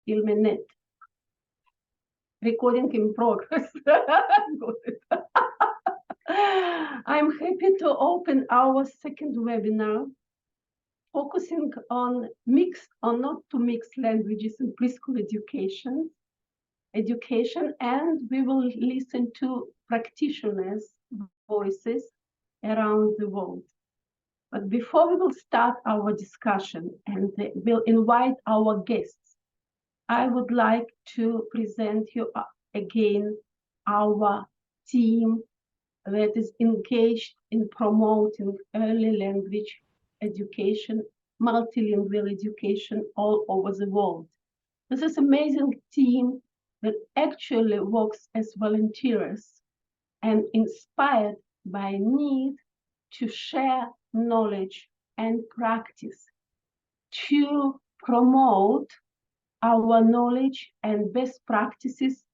ELLMEnet. Recording in progress. I'm happy to open our second webinar, focusing on mixed or not to mixed languages in preschool education, and we will listen to practitioners' voices around the world. But before we will start our discussion and we'll invite our guests, I would like to present you again our team that is engaged in promoting early language education, multilingual education all over the world. This is an amazing team that actually works as volunteers and inspired by need to share knowledge and practice to promote our knowledge and best practices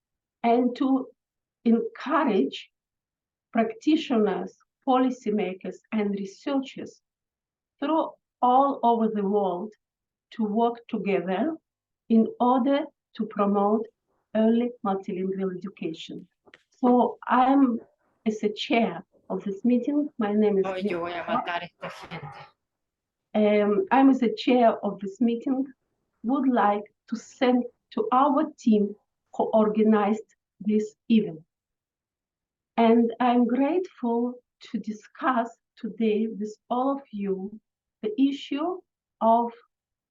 and to encourage practitioners, policymakers, and researchers through all over the world to work together in order to promote early multilingual education. So I'm as a chair of this meeting. My name is Yo voy a matar esta gente. I'm as a chair of this meeting, would like to send to our team who organized this event. And I'm grateful to discuss today with all of you the issue of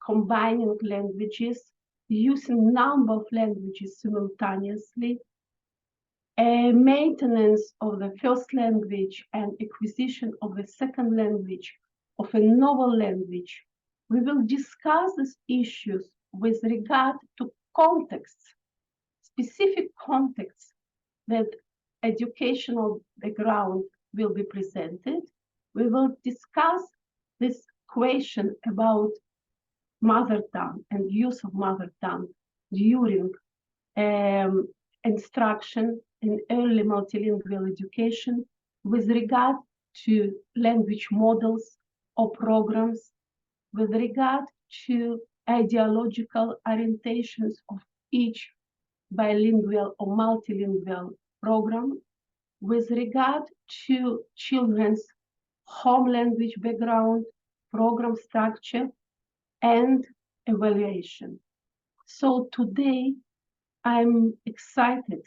combining languages, using a number of languages simultaneously, maintenance of the first language and acquisition of the second language, of a novel language. We will discuss these issues with regard to contexts, specific contexts that educational background will be presented. We will discuss this question about mother tongue and use of mother tongue during instruction in early multilingual education with regard to language models or programs, with regard to ideological orientations of each bilingual or multilingual program, with regard to children's home language background, program structure, and evaluation. So today, I'm excited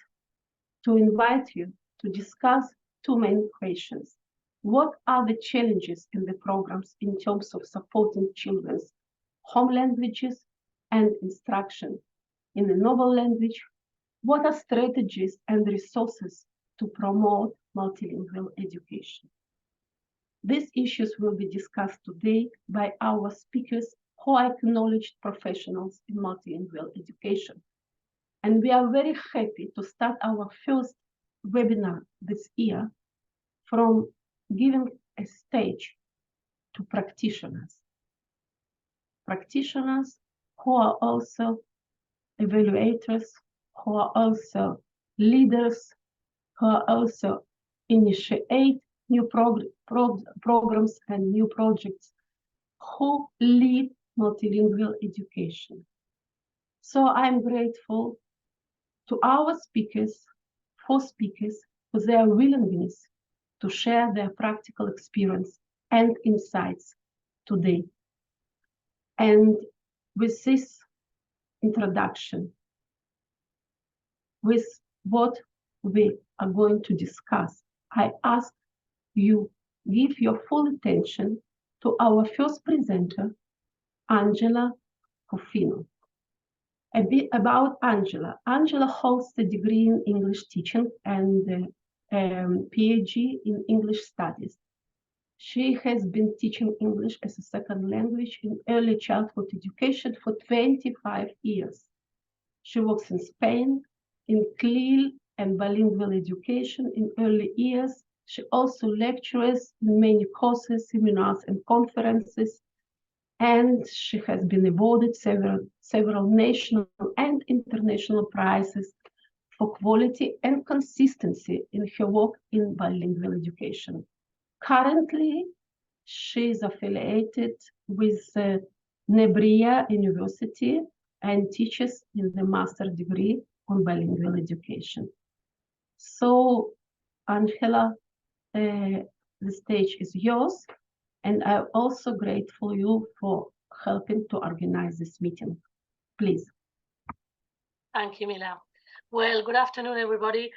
to invite you to discuss two main questions. What are the challenges in the programs in terms of supporting children's home languages and instruction in a novel language? What are strategies and resources to promote multilingual education? These issues will be discussed today by our speakers who are acknowledged professionals in multilingual education. And we are very happy to start our first webinar this year from giving a stage to practitioners. Practitioners who are also evaluators, who are also leaders, who are also initiate new programs and new projects, who lead multilingual education. So I'm grateful to our speakers, for their willingness to share their practical experience and insights today. And with this introduction, with what we are going to discuss, I ask you give your full attention to our first presenter, Álvarez-Cofiño. A bit about Angela. Angela holds a degree in English teaching and PhD in English studies. She has been teaching English as a second language in early childhood education for 25 years. She works in Spain in CLIL and bilingual education in early years. She also lectures in many courses, seminars, and conferences. And she has been awarded several national and international prizes for quality and consistency in her work in bilingual education. Currently, she is affiliated with Nebria University and teaches in the master degree on bilingual education. So, Angela, the stage is yours, and I'm also grateful you for helping to organize this meeting. Please. Thank you, Mila. Well, good afternoon, everybody.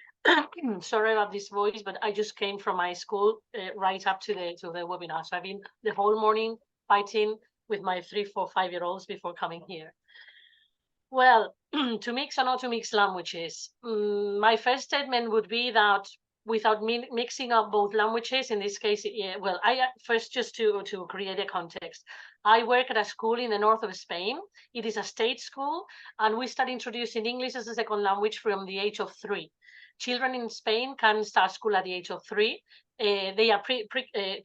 Sorry about this voice, but I just came from my school right up to the webinar. So I've been the whole morning fighting with my 3, 4, 5-year-olds before coming here. Well, to mix or not to mix languages, my first statement would be that without mixing up both languages, in this case, well, first just to create a context. I work at a school in the north of Spain. It is a state school, and we start introducing English as a second language from the age of 3. Children in Spain can start school at the age of 3. They are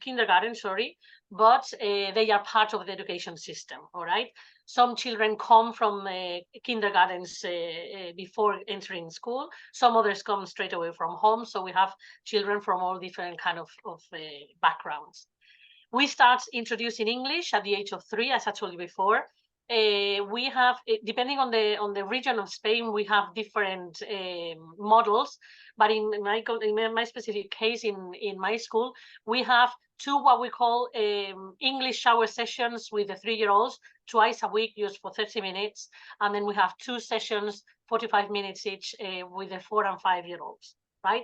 kindergarten, sorry, but they are part of the education system, all right? Some children come from kindergartens before entering school. Some others come straight away from home. So we have children from all different kind of backgrounds. We start introducing English at the age of 3, as I told you before. We have, depending on the region of Spain, we have different models. But in my specific case, in my school, we have 2 what we call English shower sessions with the 3-year-olds twice a week, just for 30 minutes. And then we have 2 sessions, 45 minutes each, with the 4 and 5-year-olds, right?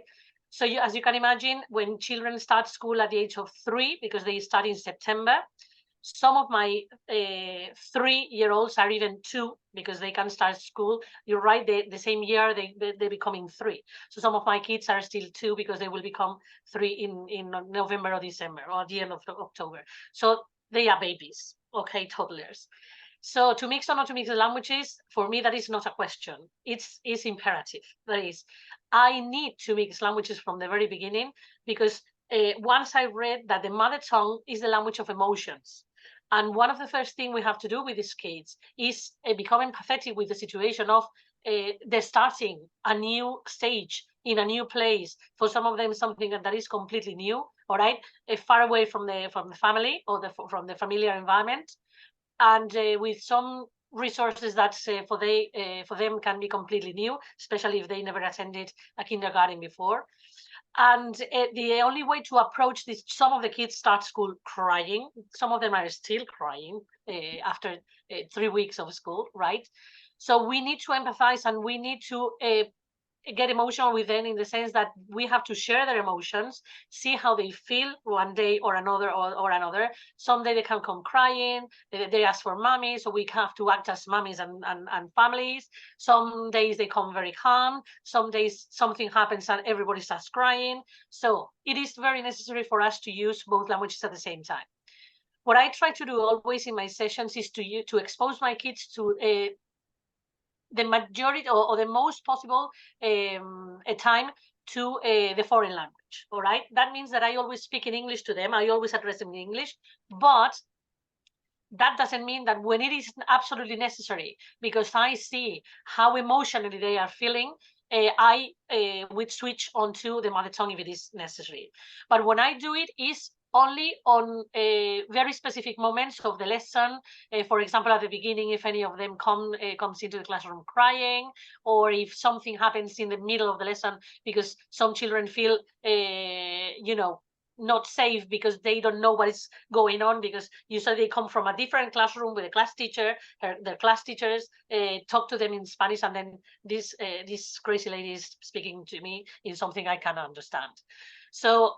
So as you can imagine, when children start school at the age of 3, because they start in September, some of my 3-year-olds are even 2, because they can start school. You're right, the same year they're becoming 3. So some of my kids are still 2, because they will become 3 in November or December, or the end of October. So they are babies, okay, toddlers. So to mix or not to mix the languages, for me, that is not a question. It's imperative. That is, I need to mix languages from the very beginning, because once I read that the mother tongue is the language of emotions. And one of the first things we have to do with these kids is become empathetic with the situation of they're starting a new stage in a new place. For some of them, something that is completely new, all right, far away from the family or from the familiar environment, and with some resources that for them can be completely new, especially if they never attended a kindergarten before. And the only way to approach this, some of the kids start school crying. Some of them are still crying after 3 weeks of school, right? So we need to empathize, and we need to get emotional with them, in the sense that we have to share their emotions, see how they feel one day or another or another. Some day they can come crying, they ask for mommy, so we have to act as mommies and families. Some days they come very calm, some days something happens and everybody starts crying. So it is very necessary for us to use both languages at the same time. What I try to do always in my sessions is to expose my kids to the majority or the most possible time to the foreign language, all right? That means that I always speak in English to them. I always address them in English, but that doesn't mean that when it is absolutely necessary, because I see how emotionally they are feeling, I would switch onto the mother tongue if it is necessary. But when I do it is only on very specific moments of the lesson. For example, at the beginning, if any of them comes into the classroom crying, or if something happens in the middle of the lesson, because some children feel, you know, not safe because they don't know what is going on, because usually they come from a different classroom with a class teacher. Their class teachers talk to them in Spanish, and then this crazy lady is speaking to me in something I cannot understand. So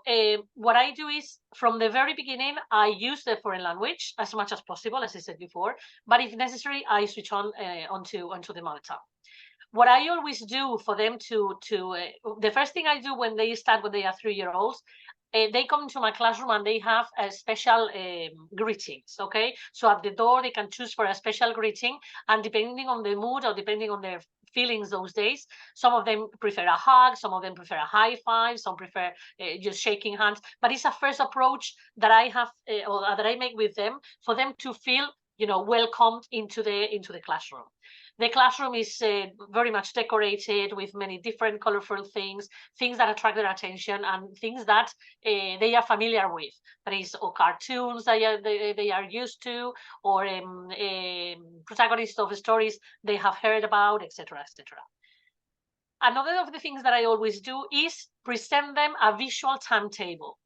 what I do is, from the very beginning, I use the foreign language as much as possible, as I said before. But if necessary, I switch on onto the mother tongue. What I always do for them the first thing I do when they are 3-year-olds, they come to my classroom and they have a special greetings, okay? So at the door, they can choose for a special greeting, and depending on the mood or depending on their feelings those days, some of them prefer a hug, some of them prefer a high five, some prefer just shaking hands. But it's a first approach that I have or that I make with them, for them to feel, you know, welcomed into the classroom. The classroom is very much decorated with many different colorful things that attract their attention, and things that they are familiar with. That is, or cartoons that they are used to, or protagonists of stories they have heard about, etc., etc. Another of the things that I always do is present them a visual timetable,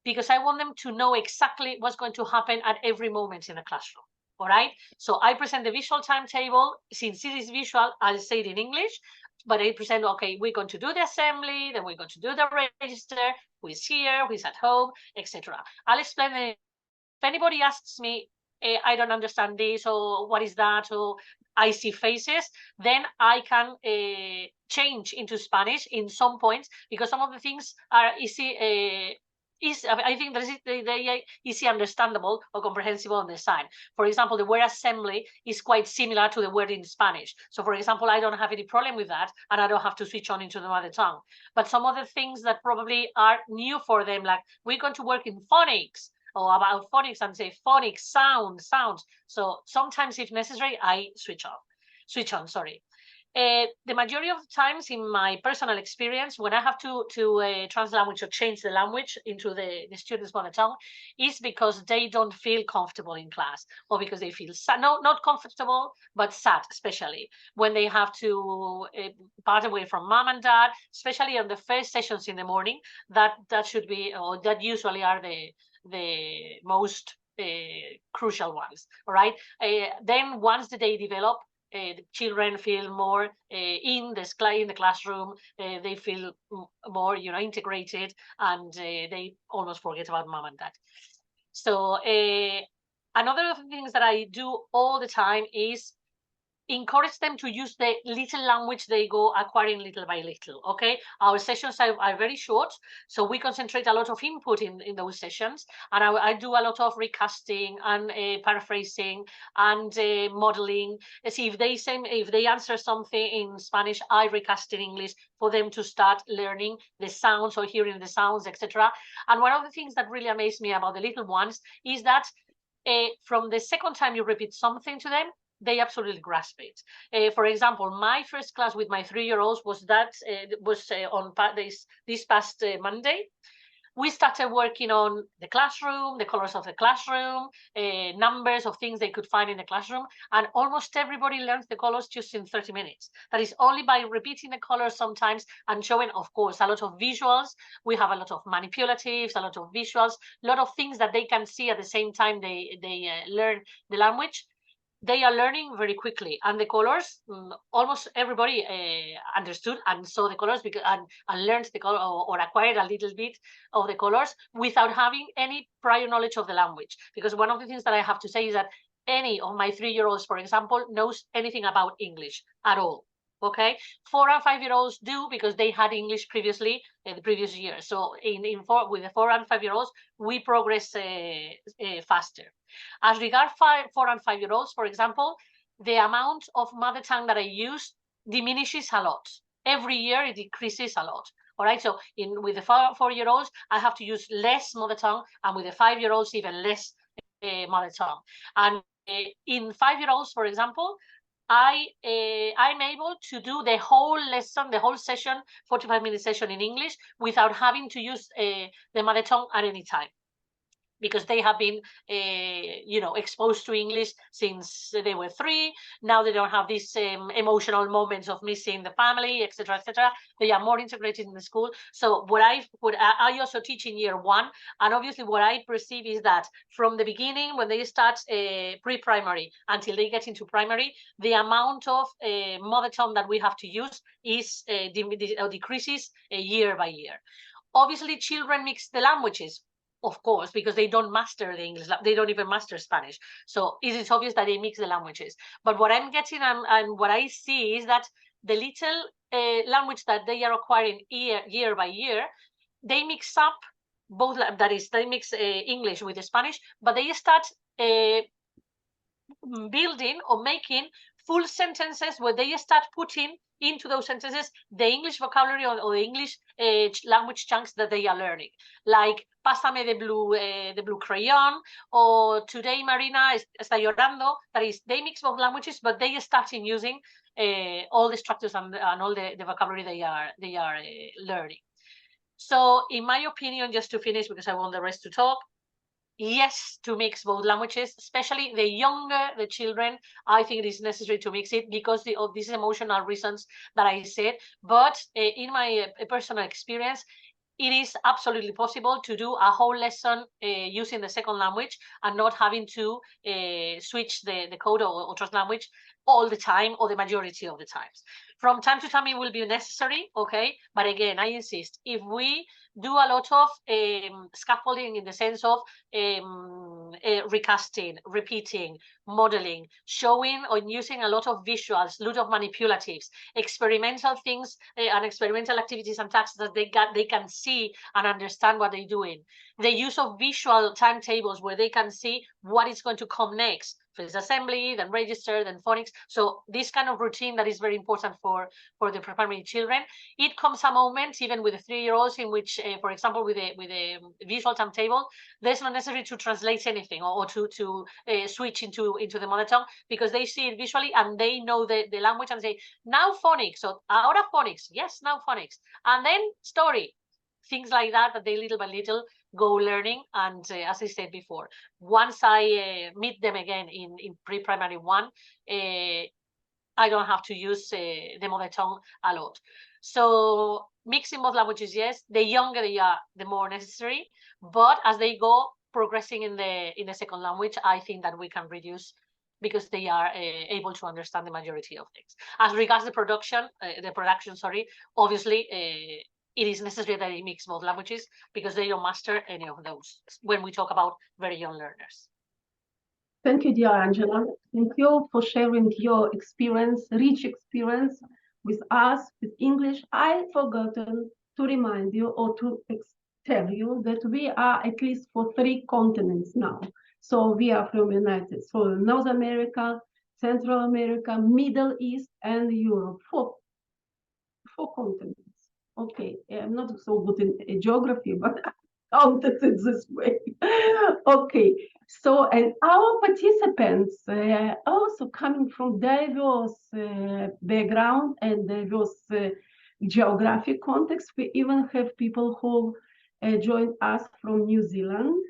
because I want them to know exactly what's going to happen at every moment in the classroom. All right. So I present the visual timetable. Since it is visual, I'll say it in English, but I present, okay, we're going to do the assembly, then we're going to do the register, who is here, who is at home, etc. I'll explain it. If anybody asks me, I don't understand this, or what is that, or I see faces, then I can change into Spanish in some points, because some of the things are easy. I think they are easy understandable or comprehensible on the side. For example, the word assembly is quite similar to the word in Spanish. So for example, I don't have any problem with that, and I don't have to switch on into the mother tongue. But some other things that probably are new for them, like we're going to work in phonics, or about phonics, and say phonics, sounds. So sometimes if necessary, I switch on, sorry. The majority of the times in my personal experience, when I have to translate language or change the language into the student's mother tongue, is because they don't feel comfortable in class, or because they feel sad, not comfortable, but sad, especially when they have to part away from mom and dad, especially on the first sessions in the morning. That should be, or that usually are the most crucial ones. All right. Then once the day develop, the children feel more in the classroom. They feel more, integrated, and they almost forget about mom and dad. So another of the things that I do all the time is encourage them to use the little language they go acquiring little by little. Okay, our sessions are very short, so we concentrate a lot of input in those sessions, and I do a lot of recasting and paraphrasing and modeling. See, if they answer something in Spanish, I recast in English for them to start learning the sounds or hearing the sounds, etc. And one of the things that really amazed me about the little ones is that from the second time you repeat something to them, they absolutely grasp it. For example, my first class with my 3-year-olds was on this past Monday. We started working on the classroom, the colors of the classroom, numbers of things they could find in the classroom, and almost everybody learns the colors just in 30 minutes. That is only by repeating the colors sometimes and showing, of course, a lot of visuals. We have a lot of manipulatives, a lot of visuals, a lot of things that they can see at the same time they learn the language. They are learning very quickly, and the colors, almost everybody understood and saw the colors, because and learned the color, or acquired a little bit of the colors without having any prior knowledge of the language. Because one of the things that I have to say is that any of my 3-year-olds, for example, knows anything about English at all. Okay, 4 and 5-year-olds do, because they had English previously the previous year. So with the 4 and 5-year-olds, we progress faster. As regard 4 and 5-year-olds, for example, the amount of mother tongue that I use diminishes a lot. Every year it decreases a lot. All right, so with the 4-year-olds, I have to use less mother tongue, and with the 5-year-olds, even less mother tongue. And in 5-year-olds, for example, I'm able to do the whole lesson, the whole session, 45-minute session in English, without having to use the mother tongue at any time, because they have been, exposed to English since they were 3. Now they don't have these emotional moments of missing the family, etc., etc. They are more integrated in the school. So what I also teach in year 1, and obviously what I perceive is that from the beginning, when they start pre-primary until they get into primary, the amount of mother tongue that we have to use is decreases year by year. Obviously, children mix the languages, of course, because they don't master the English, they don't even master Spanish. So it is obvious that they mix the languages. But what I'm getting and what I see is that the little language that they are acquiring year by year, they mix up both, that is, they mix English with Spanish, but they start building or making full sentences where they start putting into those sentences the English vocabulary or the English language chunks that they are learning, like pásame the blue crayon, or today Marina está llorando. That is, they mix both languages, but they start in using all the structures and all the vocabulary they are learning. So in my opinion, just to finish, because I want the rest to talk, yes, to mix both languages, especially the younger the children. I think it is necessary to mix it because of these emotional reasons that I said. But in my personal experience, it is absolutely possible to do a whole lesson using the second language and not having to switch the code or trust language all the time or the majority of the times. From time to time, it will be necessary, okay? But again, I insist, if we do a lot of scaffolding in the sense of recasting, repeating, modeling, showing or using a lot of visuals, a lot of manipulatives, experimental things and experimental activities and tasks that they can see and understand what they're doing. The use of visual timetables where they can see what is going to come next. First assembly, then register, then phonics. So this kind of routine that is very important for the primary children. It comes a moment, even with the 3-year-olds, in which, for example, with a visual timetable, there's not necessary to translate anything or to switch into the mother tongue, because they see it visually and they know the language and say, now phonics, so ahora phonics, yes, now phonics, and then story. Things like that they little by little go learning. And as I said before, once I meet them again in pre-primary 1, I don't have to use the mother tongue a lot. So mixing both languages, yes, the younger they are, the more necessary. But as they go progressing in the second language, I think that we can reduce, because they are able to understand the majority of things. As regards the production, obviously, it is necessary that they mix both languages because they don't master any of those when we talk about very young learners. Thank you, dear Angela. Thank you for sharing your experience, rich experience with us, with English. I forgotten to remind you or to tell you that we are at least for 3 continents now. So we are from United, so North America, Central America, Middle East, and Europe. 4 continents. Okay, I'm not so good in geography, but I counted it this way. Okay, so and our participants also coming from diverse background and diverse geographic context. We even have people who joined us from New Zealand,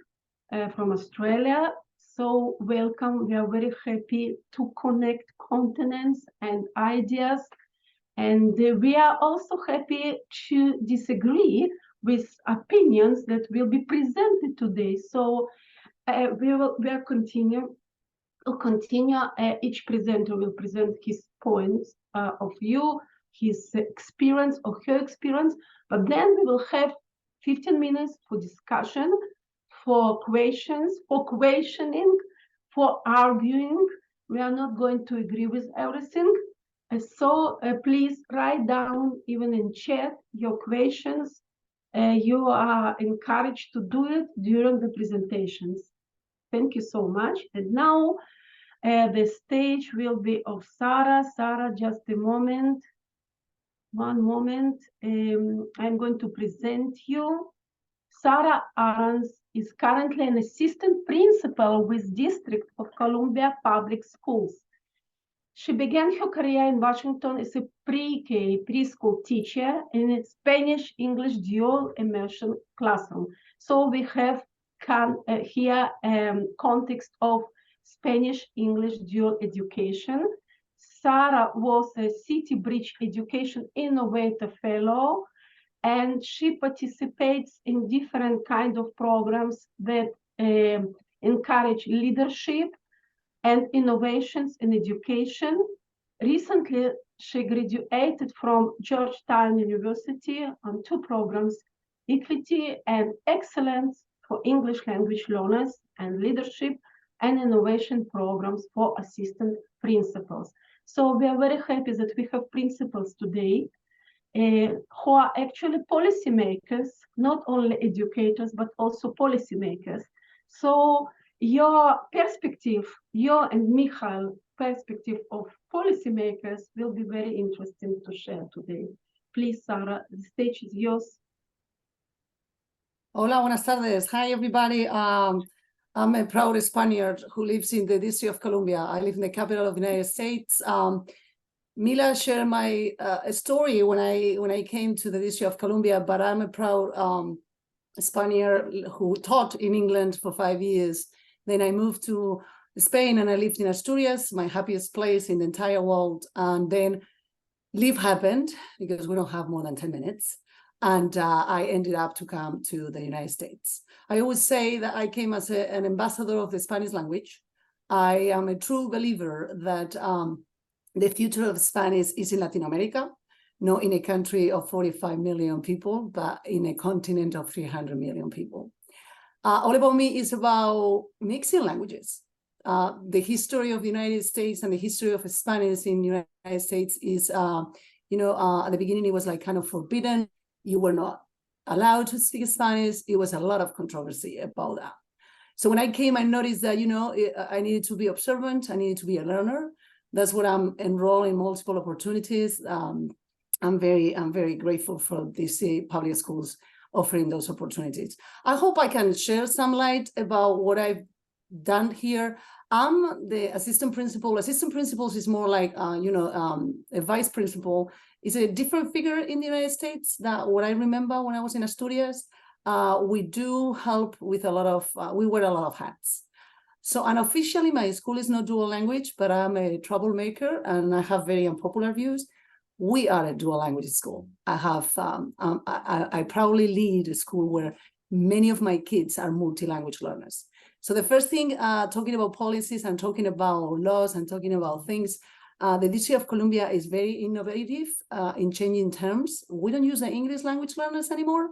from Australia. So welcome. We are very happy to connect continents and ideas. And we are also happy to disagree with opinions that will be presented today. So we'll continue. Each presenter will present his points of view, his experience or her experience. But then we will have 15 minutes for discussion, for questions, for questioning, for arguing. We are not going to agree with everything. So please write down, even in chat, your questions. You are encouraged to do it during the presentations. Thank you so much. And now the stage will be of Sara. Sara, just a moment. One moment. I'm going to present you. Sara Arranz is currently an assistant principal with District of Columbia Public Schools. She began her career in Washington as a pre-K preschool teacher in a Spanish-English dual immersion classroom. So we have here context of Spanish-English dual education. Sara was a City Bridge Education Innovator Fellow, and she participates in different kinds of programs that encourage leadership and innovations in education. Recently, she graduated from Georgetown University on 2 programs, Equity and Excellence for English language learners, and Leadership and Innovation programs for assistant principals. So we are very happy that we have principals today who are actually policymakers, not only educators, but also policymakers. So your perspective, your and Michael's perspective of policymakers will be very interesting to share today. Please, Sara, the stage is yours. Hola, buenas tardes. Hi, everybody. I'm a proud Spaniard who lives in the District of Columbia. I live in the capital of the United States. Mila shared my story when I came to the District of Columbia, but I'm a proud Spaniard who taught in England for 5 years. Then I moved to Spain and I lived in Asturias, my happiest place in the entire world. And then life happened because we don't have more than 10 minutes. And I ended up to come to the United States. I always say that I came as an ambassador of the Spanish language. I am a true believer that the future of Spanish is in Latin America, not in a country of 45 million people, but in a continent of 300 million people. All About Me is about mixing languages. The history of the United States and the history of Spanish in the United States is, at the beginning, it was like kind of forbidden. You were not allowed to speak Spanish. It was a lot of controversy about that. So when I came, I noticed that, I needed to be observant. I needed to be a learner. That's what I'm enrolled in multiple opportunities. I'm very grateful for these public schools offering those opportunities. I hope I can share some light about what I've done here. I'm the assistant principal. Assistant principals is more like, a vice principal. It's a different figure in the United States than what I remember when I was in Asturias. We do help with a lot of, we wear a lot of hats. So unofficially, my school is not dual language, but I'm a troublemaker and I have very unpopular views. We are a dual language school. I have, I proudly lead a school where many of my kids are multi-language learners. So the first thing, talking about policies and talking about laws and talking about things, the District of Columbia is very innovative in changing terms. We don't use the English language learners anymore.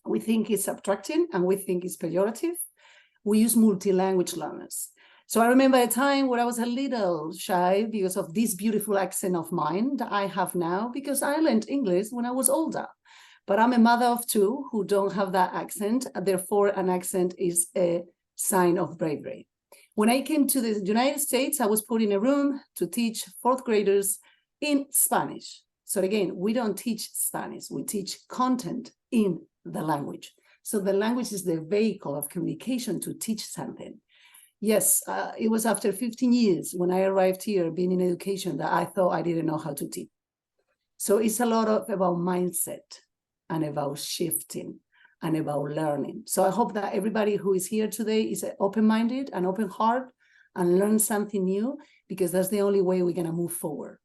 We think it's subtracting and we think it's pejorative. We use multi-language learners. So I remember a time where I was a little shy because of this beautiful accent of mine that I have now, because I learned English when I was older. But I'm a mother of two who don't have that accent. Therefore, an accent is a sign of bravery. When I came to the United States, I was put in a room to teach fourth graders in Spanish. So again, we don't teach Spanish, we teach content in the language. So the language is the vehicle of communication to teach something. Yes, it was after 15 years when I arrived here being in education that I thought I didn't know how to teach. So it's a lot about mindset and about shifting and about learning. So I hope that everybody who is here today is open-minded and open heart and learn something new, because that's the only way we're gonna move forward.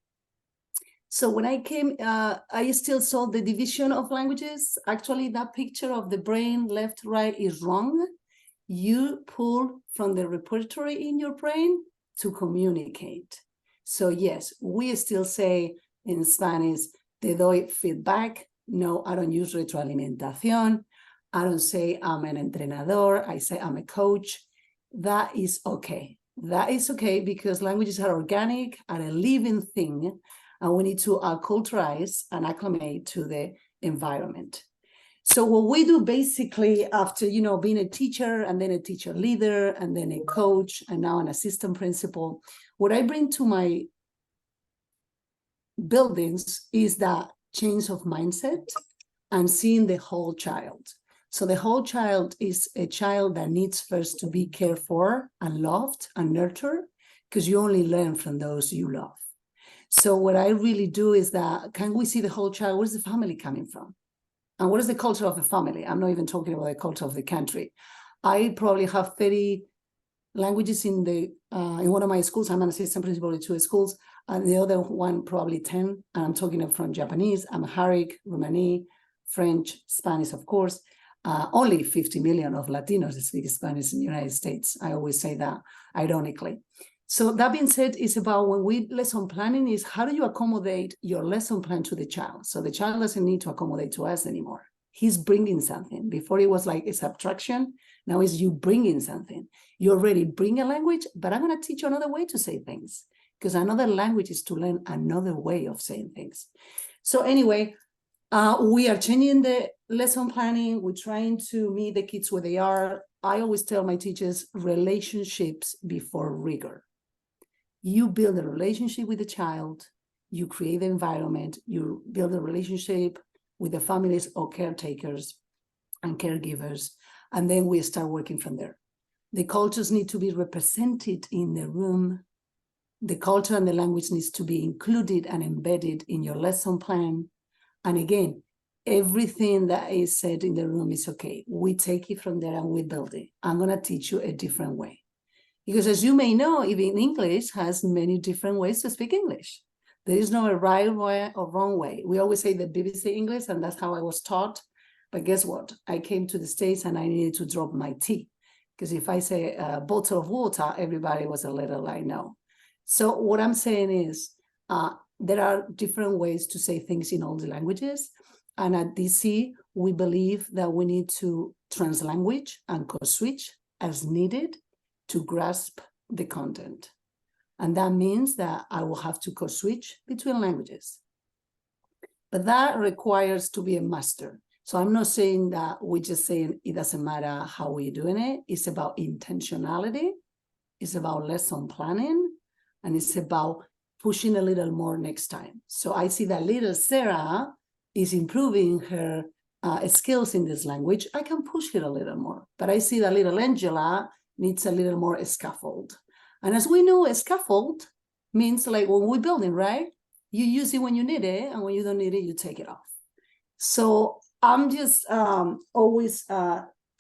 So when I came, I still saw the division of languages. Actually, that picture of the brain left, right is wrong. You pull from the repertory in your brain to communicate. So yes, we still say in Spanish, te doy feedback. No, I don't use retroalimentación. I don't say I'm an entrenador. I say I'm a coach. That is okay. That is okay because languages are organic, are a living thing, and we need to acculturize and acclimate to the environment. So what we do basically after, being a teacher and then a teacher leader and then a coach and now an assistant principal, what I bring to my buildings is that change of mindset and seeing the whole child. So the whole child is a child that needs first to be cared for and loved and nurtured, because you only learn from those you love. So what I really do is that, can we see the whole child? Where's the family coming from? And what is the culture of the family? I'm not even talking about the culture of the country. I probably have 30 languages in one of my schools. I'm an assistant principal in 2 schools, and the other one probably 10. And I'm talking from Japanese, Amharic, Romani, French, Spanish, of course. Only 50 million of Latinos speak Spanish in the United States. I always say that ironically. So that being said, it's about when we lesson planning is how do you accommodate your lesson plan to the child? So the child doesn't need to accommodate to us anymore. He's bringing something. Before it was like a subtraction. Now it's you bringing something. You already bring a language, but I'm going to teach you another way to say things, because another language is to learn another way of saying things. So anyway, we are changing the lesson planning. We're trying to meet the kids where they are. I always tell my teachers relationships before rigor. You build a relationship with the child, you create the environment, you build a relationship with the families or caretakers and caregivers, and then we start working from there. The cultures need to be represented in the room. The culture and the language needs to be included and embedded in your lesson plan. And again, everything that is said in the room is okay. We take it from there and we build it. I'm going to teach you a different way. Because as you may know, even English has many different ways to speak English. There is no right way or wrong way. We always say the BBC English, and that's how I was taught. But guess what? I came to the States and I needed to drop my T. Because if I say a bottle of water, everybody was a little like, no. So what I'm saying is there are different ways to say things in all the languages. And at DC, we believe that we need to translanguage and code switch as needed to grasp the content. And that means that I will have to code switch between languages. But that requires to be a master. So I'm not saying that we're just saying it doesn't matter how we're doing it. It's about intentionality. It's about lesson planning. And it's about pushing a little more next time. So I see that little Sara is improving her skills in this language. I can push it a little more. But I see that little Angela needs a little more scaffold. And as we know, a scaffold means like when we're building, right? You use it when you need it, and when you don't need it, you take it off. So I'm just always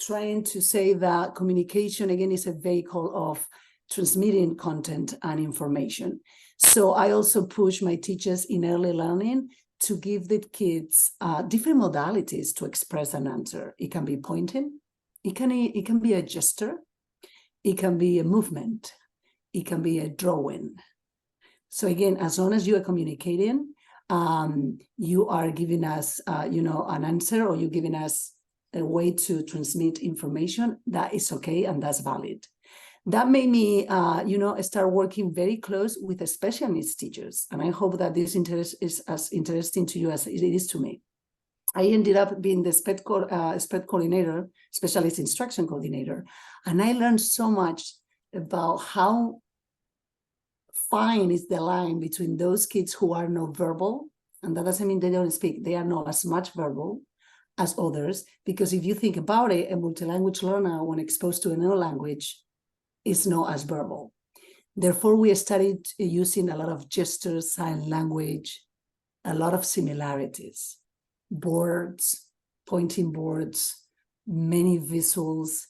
trying to say that communication, again, is a vehicle of transmitting content and information. So I also push my teachers in early learning to give the kids different modalities to express an answer. It can be pointing, it can be a gesture, it can be a movement, it can be a drawing. So again, as long as you are communicating, you are giving us, an answer, or you're giving us a way to transmit information, that is okay and that's valid. That made me, start working very close with the special needs teachers. And I hope that this interest is as interesting to you as it is to me. I ended up being the SPED coordinator, specialist instruction coordinator. And I learned so much about how fine is the line between those kids who are not verbal. And that doesn't mean they don't speak. They are not as much verbal as others. Because if you think about it, a multilanguage learner, when exposed to another language, is not as verbal. Therefore, we started using a lot of gestures, sign language, a lot of similarities, boards, pointing boards, many visuals,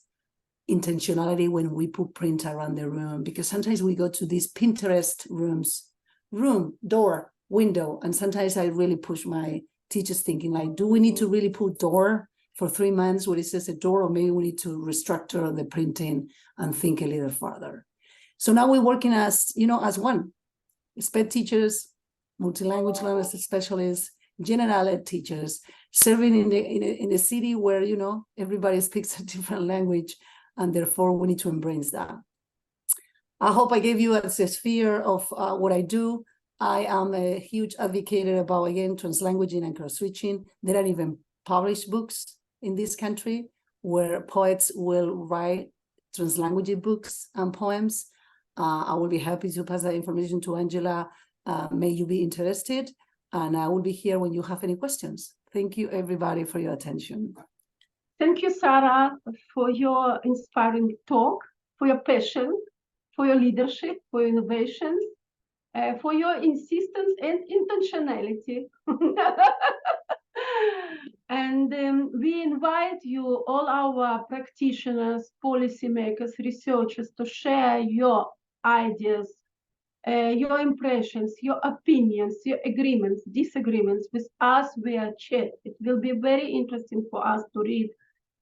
intentionality when we put print around the room, because sometimes we go to these Pinterest rooms, room, door, window, and sometimes I really push my teachers thinking like, do we need to really put door for 3 months where it says a door, or maybe we need to restructure the printing and think a little further. So now we're working as one, SPED teachers, multilanguage learners, specialists, general ed teachers, serving in a city where, everybody speaks a different language, and therefore we need to embrace that. I hope I gave you a sphere of what I do. I am a huge advocate about, again, translanguaging and cross-switching. There are even published books in this country where poets will write translanguage books and poems. I will be happy to pass that information to Angela. May you be interested, and I will be here when you have any questions. Thank you, everybody, for your attention. Thank you, Sara, for your inspiring talk, for your passion, for your leadership, for your innovations, for your insistence and intentionality. And we invite you, all our practitioners, policymakers, researchers, to share your ideas, your impressions, your opinions, your agreements, disagreements with us via chat. It will be very interesting for us to read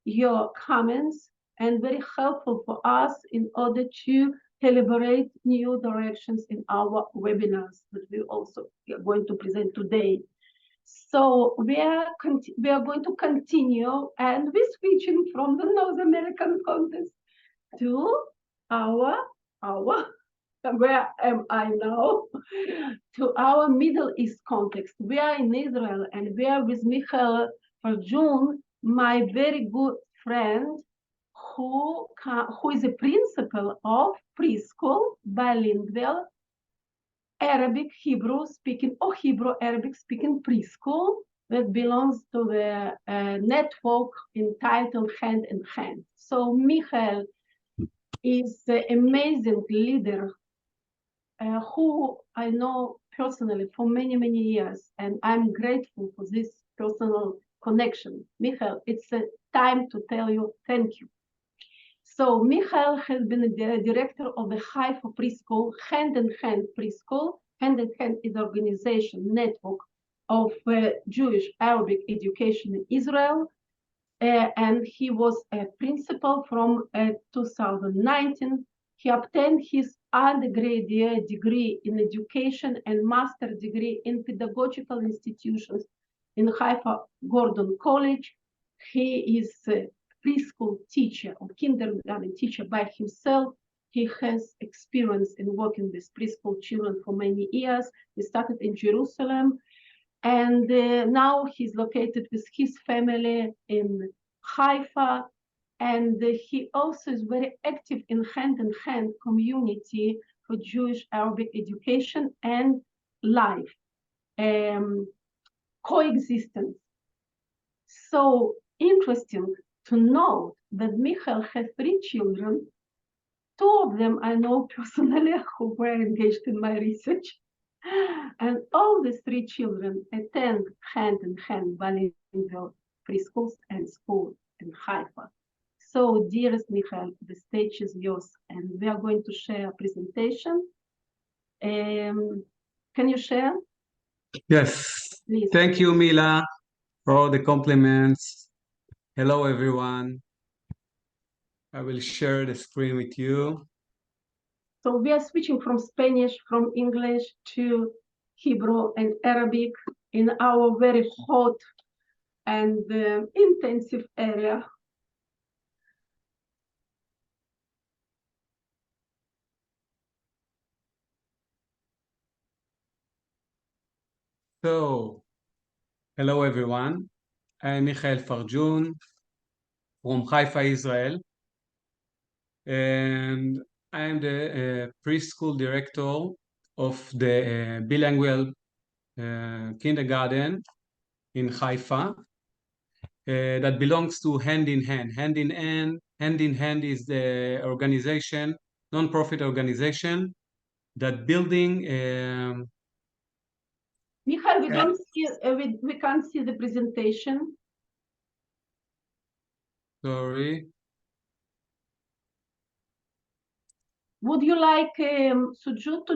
your comments and very helpful for us in order to elaborate new directions in our webinars that we also are going to present today. So we are going to continue, and we're switching from the North American context to our where am I now? To our Middle East context. We are in Israel, and we are with Michael Farjun, my very good friend, who is a principal of preschool, bilingual Arabic, Hebrew speaking or Hebrew Arabic speaking preschool that belongs to the network entitled Hand in Hand. So Michael is an amazing leader who I know personally for many, many years, and I'm grateful for this personal connection. Michael, it's a time to tell you thank you. So Michael has been the director of the Haifa preschool, Hand in Hand preschool. Hand in Hand is an organization network of Jewish Arabic education in Israel. And he was a principal from 2019. He obtained his undergraduate degree in education and master degree in pedagogical institutions in Haifa Gordon College. He is a preschool teacher or kindergarten teacher by himself. He has experience in working with preschool children for many years. He started in Jerusalem, and now he's located with his family in Haifa. And he also is very active in hand community for Jewish Arabic education and life, coexistence. So interesting to note that Michael has 3 children. 2 of them I know personally who were engaged in my research. And all these 3 children attend Hand in Hand bilingual preschools and schools in Haifa. So, dearest Michael, the stage is yours, and we are going to share a presentation. Can you share? Yes. Please. Thank you, Mila, for all the compliments. Hello, everyone. I will share the screen with you. So we are switching from Spanish, from English to Hebrew and Arabic in our very hot and intensive area. So, hello, everyone. I'm Michael Farjun from Haifa, Israel. And I'm the preschool director of the bilingual kindergarten in Haifa that belongs to Hand in Hand. Hand in Hand is the organization, non-profit organization that building. Michael, we don't see, we can't see the presentation. Sorry. Would you like Sujud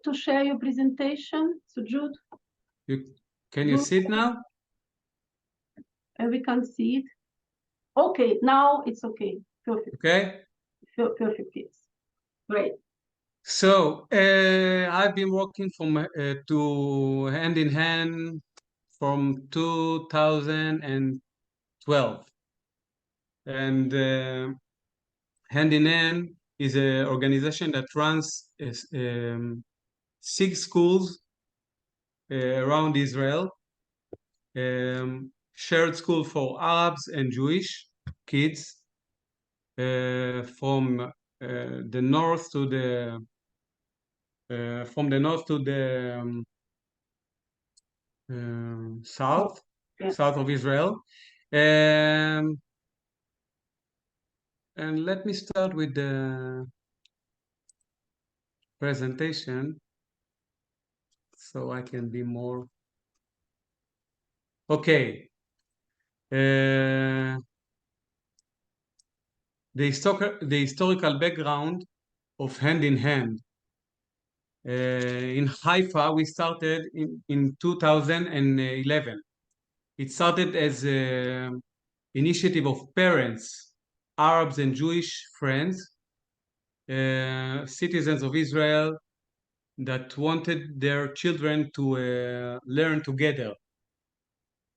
to share your presentation? Sujud? Can you see it now? We can't see it. Okay, now it's okay. Perfect. Okay. Perfect, yes. Great. So I've been working from to Hand in Hand from 2012, and Hand in Hand is an organization that runs 6 schools around Israel, shared school for Arabs and Jewish kids from the north to the south, Yes. south of Israel. And let me start with the presentation so I can be more. Okay. The historical background of Hand in Hand. In Haifa, we started in 2011. It started as an initiative of parents, Arabs and Jewish friends, citizens of Israel that wanted their children to learn together.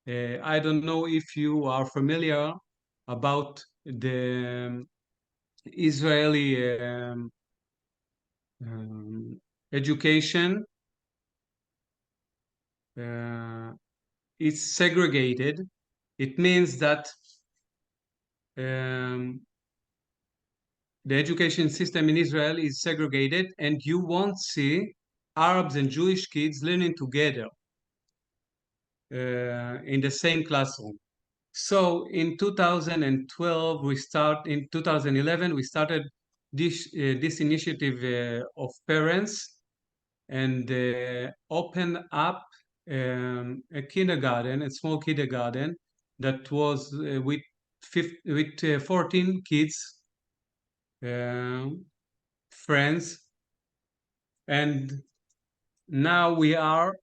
I don't know if you are familiar about the Israeli education. It's segregated. It means that the education system in Israel is segregated, and you won't see Arabs and Jewish kids learning together in the same classroom. So in 2012, in 2011, we started this initiative of parents and opened up a kindergarten, a small kindergarten that was with 14 kids, friends, and now we are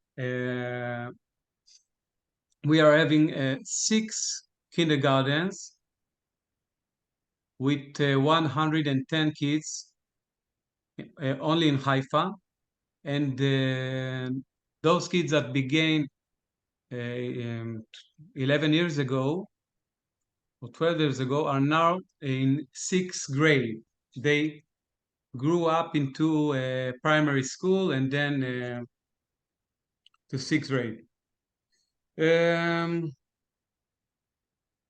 having 6 kindergartens with 110 kids only in Haifa, and those kids that began 11 years ago or 12 years ago are now in 6th grade. They grew up into primary school and then to 6th grade.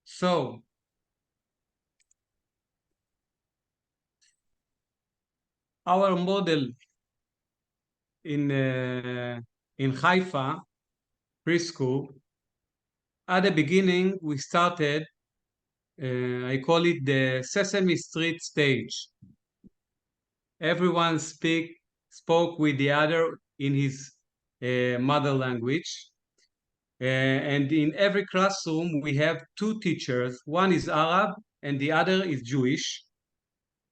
So our model in Haifa preschool, at the beginning we started, I call it the Sesame Street stage. Everyone spoke with the other in his mother language. And in every classroom, we have 2 teachers. One is Arab and the other is Jewish.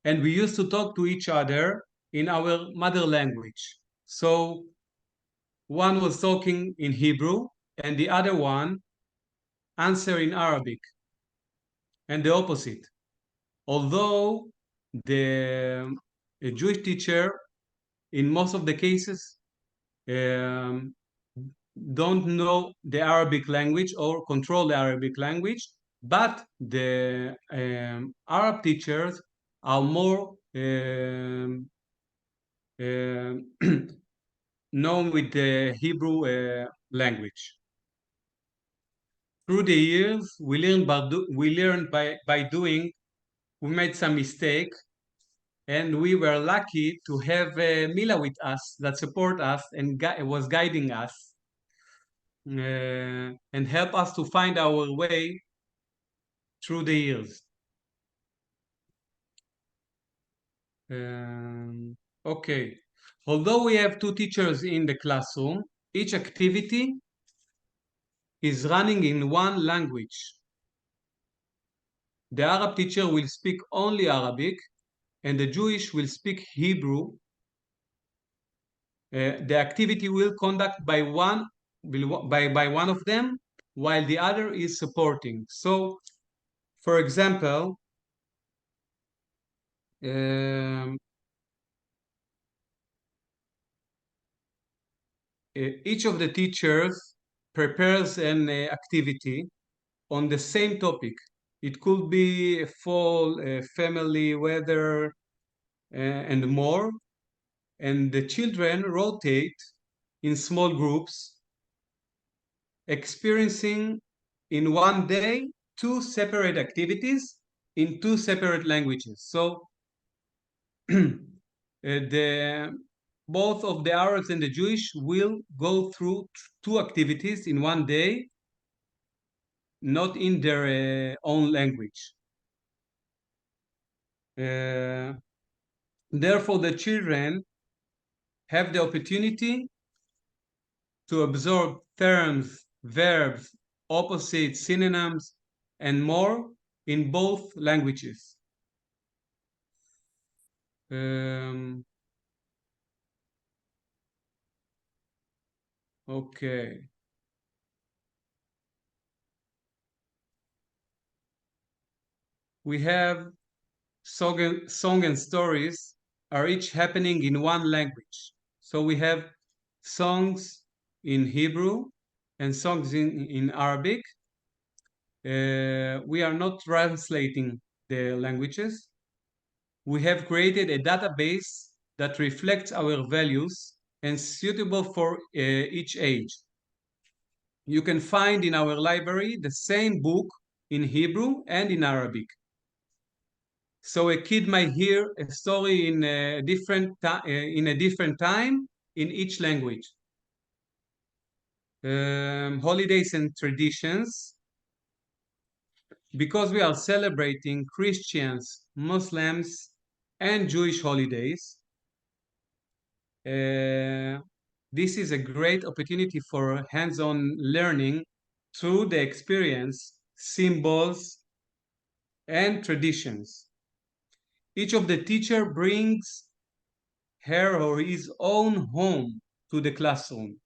And we used to talk to each other in our mother language. So one was talking in Hebrew and the other one answer in Arabic, and the opposite. Although the Jewish teacher, in most of the cases, don't know the Arabic language or control the Arabic language, but the Arab teachers are more known with the Hebrew language. Through the years, we learned by doing. We made some mistake, and we were lucky to have Mila with us that support us and was guiding us and help us to find our way through the years. Okay, although we have 2 teachers in the classroom, each activity is running in one language. The Arab teacher will speak only Arabic, and the Jewish will speak Hebrew. The activity will conduct by one of them, while the other is supporting. So, for example, each of the teachers prepares an activity on the same topic. It could be fall, family, weather, and more. And the children rotate in small groups, experiencing in one day 2 separate activities in 2 separate languages. So both of the Arabs and the Jewish will go through 2 activities in one day, not in their own language. Therefore, the children have the opportunity to absorb terms, verbs, opposites, synonyms, and more in both languages. Okay. We have song and stories are each happening in one language. So we have songs in Hebrew and songs in Arabic. We are not translating the languages. We have created a database that reflects our values and suitable for each age. You can find in our library the same book in Hebrew and in Arabic. So a kid might hear a story in a different time in each language. Holidays and traditions. Because we are celebrating Christians, Muslims, and Jewish holidays, this is a great opportunity for hands-on learning through the experience, symbols, and traditions. Each of the teacher brings her or his own home to the classroom.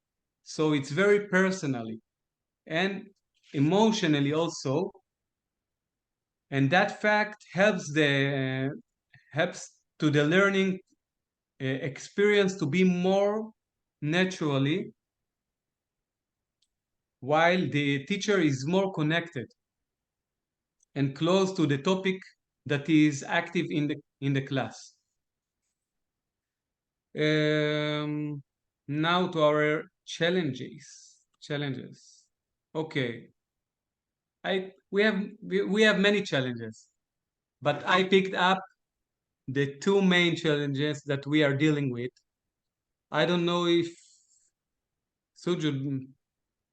So it's very personally and emotionally also. And that fact helps to the learning experience to be more naturally, while the teacher is more connected and close to the topic that is active in the class. Now to our challenges. Okay. We have many challenges, but I picked up the two main challenges that we are dealing with. I don't know if Sujud,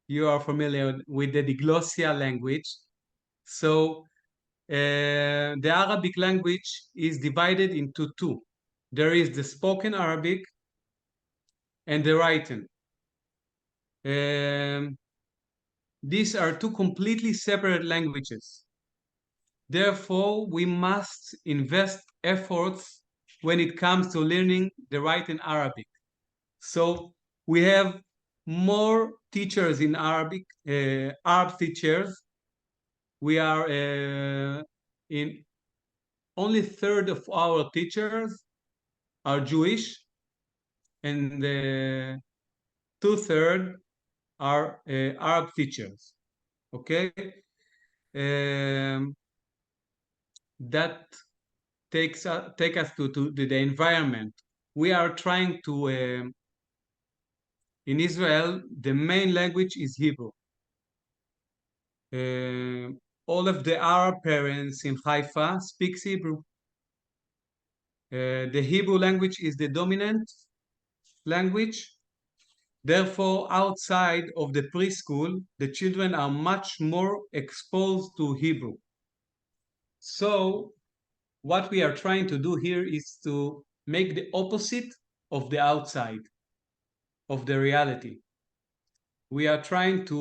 you are familiar with the diglossia language. So the Arabic language is divided into two. There is the spoken Arabic and the written. These are two completely separate languages. Therefore, we must invest efforts when it comes to learning the written Arabic. So we have more teachers in Arabic, Arab teachers. We are in only third of our teachers are Jewish, and 2/3 are Arab teachers. Okay, that take us to the environment. We are trying to in Israel, the main language is Hebrew. All of the Arab parents in Haifa speaks Hebrew. The Hebrew language is the dominant language. Therefore, outside of the preschool, the children are much more exposed to Hebrew. So what we are trying to do here is to make the opposite of the outside, of the reality. We are trying to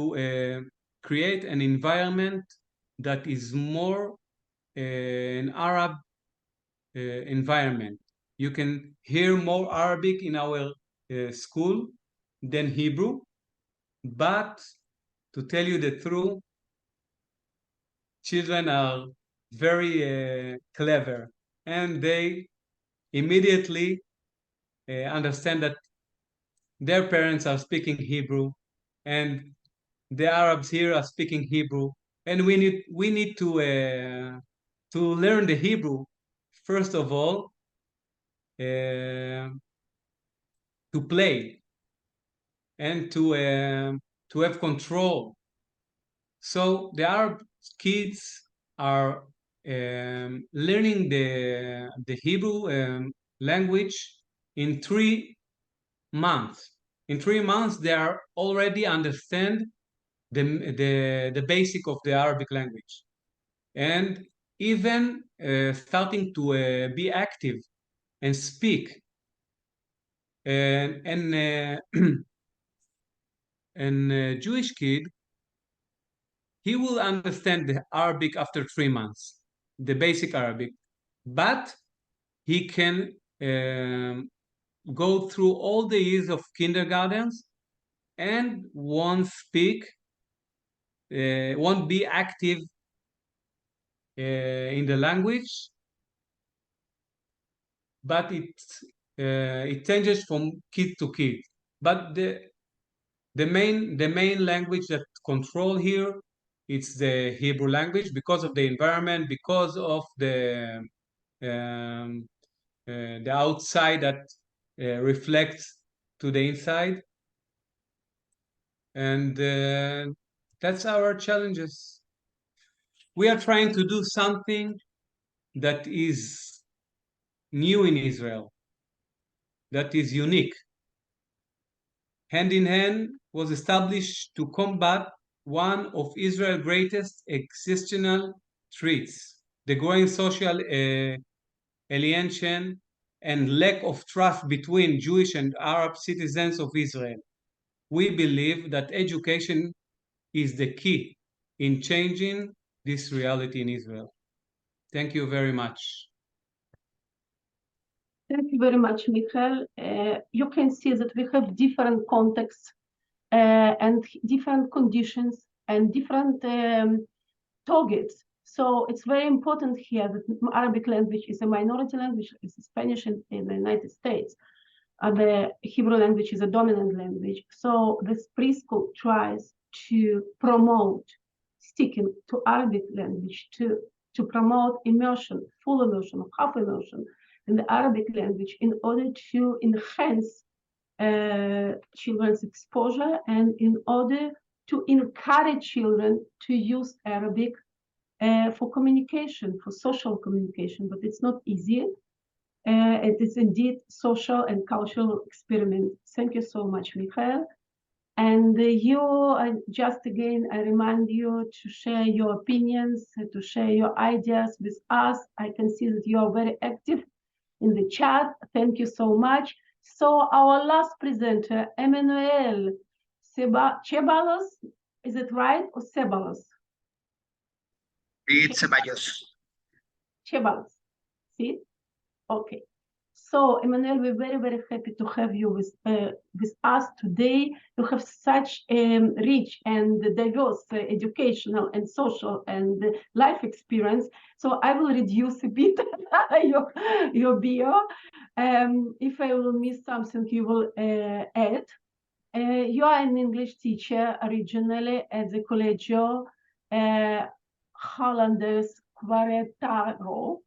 create an environment that is more an Arab environment. You can hear more Arabic in our school than Hebrew, but to tell you the truth, children are very clever, and they immediately understand that their parents are speaking Hebrew, and the Arabs here are speaking Hebrew, and we need to learn the Hebrew first of all to play and to have control. So the Arab kids are learning the Hebrew language in 3 months. In 3 months, they are already understand the basic of the Arabic language, and even starting to be active and speak. And a Jewish kid, he will understand the Arabic after 3 months, the basic Arabic, but he can go through all the years of kindergartens and won't be active in the language, but it changes from kid to kid. But the main language that control here, it's the Hebrew language, because of the environment, because of the outside that reflects to the inside, and that's our challenges. We are trying to do something that is new in Israel, that is unique. Hand in Hand was established to combat one of Israel's greatest existential threats, the growing social alienation and lack of trust between Jewish and Arab citizens of Israel. We believe that education is the key in changing this reality in Israel. Thank you very much. Thank you very much, Michael. You can see that we have different contexts and different conditions and different targets. So it's very important here that Arabic language is a minority language, it's Spanish in the United States. The Hebrew language is a dominant language. So this preschool tries to promote sticking to Arabic language, to promote immersion, full immersion, half immersion in the Arabic language in order to enhance children's exposure and in order to encourage children to use Arabic for communication, for social communication, but it's not easy. It is indeed social and cultural experiment. Thank you so much, Michael. And just again, I remind you to share your opinions, to share your ideas with us. I can see that you are very active in the chat. Thank you so much. So our last presenter, Emmanuel Ceballos, is it right, or Ceballos? It's Ceballos. Ceballos, see? Okay. So, Emmanuel, we're very, very happy to have you with us today. You have such rich and diverse educational and social and life experience. So I will reduce a bit your bio. If I will miss something, you will add. You are an English teacher originally at the Collegio Hollandes Quaretaro.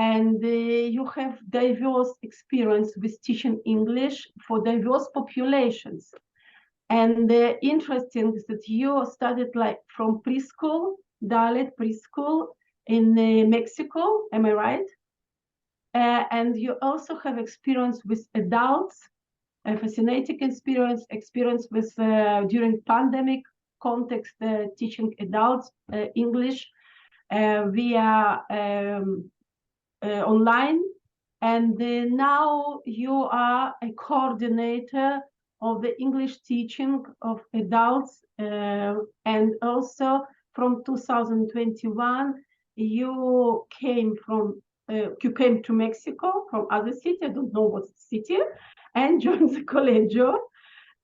And you have diverse experience with teaching English for diverse populations. And interesting is that you started like from preschool, Dalit preschool in Mexico, am I right? And you also have experience with adults, a fascinating experience with during pandemic context, teaching adults English via online, and now you are a coordinator of the English teaching of adults, and also from 2021 you came to Mexico from other city, I don't know what city, and joined the Collegio,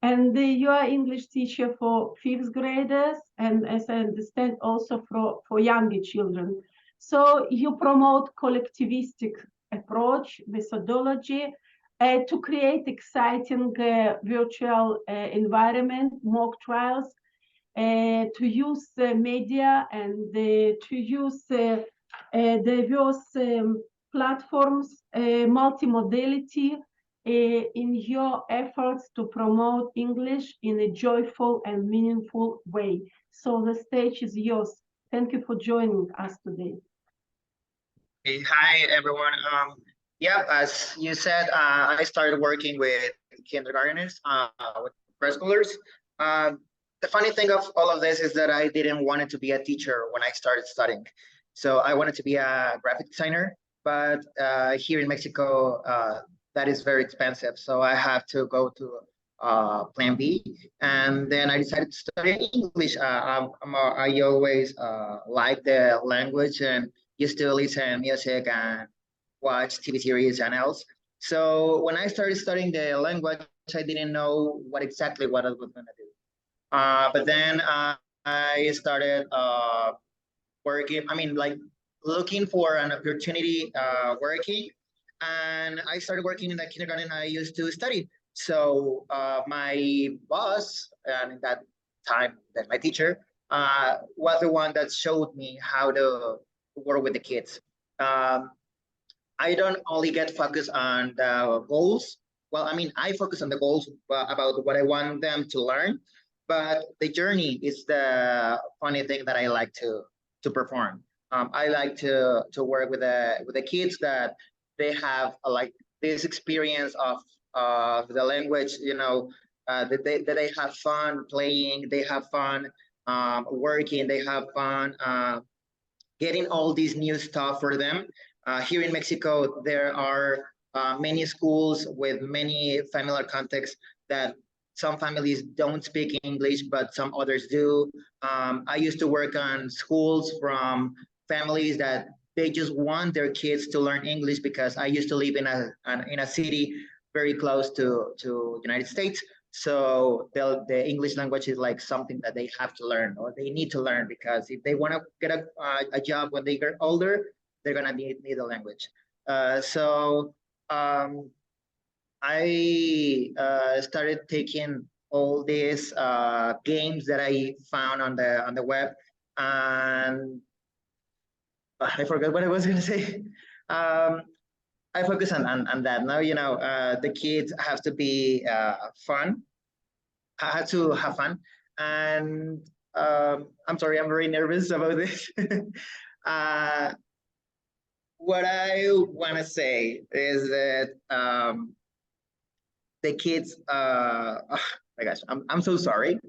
and you are English teacher for 5th graders, and as I understand also for younger children. So you promote collectivistic approach, methodology, to create exciting virtual environment, mock trials, to use media and to use diverse platforms, multimodality in your efforts to promote English in a joyful and meaningful way. So the stage is yours. Thank you for joining us today. Hey, hi, everyone. Yeah, as you said, I started working with kindergartners, with preschoolers. The funny thing of all of this is that I didn't want to be a teacher when I started studying. So I wanted to be a graphic designer, but here in Mexico, that is very expensive. So I have to go to plan B, and then I decided to study English. I always like the language and used to listen music and watch TV series and else. So when I started studying the language, I didn't know what I was going to do. But then I started working. I mean, like looking for an opportunity working, and I started working in the kindergarten I used to study. So my boss, and at that time, that my teacher, was the one that showed me how to work with the kids. I don't only get focused on the goals. Well, I mean, I focus on the goals about what I want them to learn, but the journey is the funny thing that I like to perform. I like to work with the kids that they have like this experience of the language, you know, that they have fun playing, they have fun working, they have fun getting all these new stuff for them. Here in Mexico, there are many schools with many familiar contexts that some families don't speak English, but some others do. I used to work on schools from families that they just want their kids to learn English because I used to live in a city very close to United States. So the English language is like something that they have to learn or they need to learn because if they want to get a job when they get older, they're gonna need the language. So I started taking all these games that I found on the web, and I forgot what I was gonna say. I focus on that now. You know, the kids have to be fun. Have to have fun, and I'm sorry, I'm very nervous about this. What I want to say is that the kids. Oh my gosh, I'm so sorry.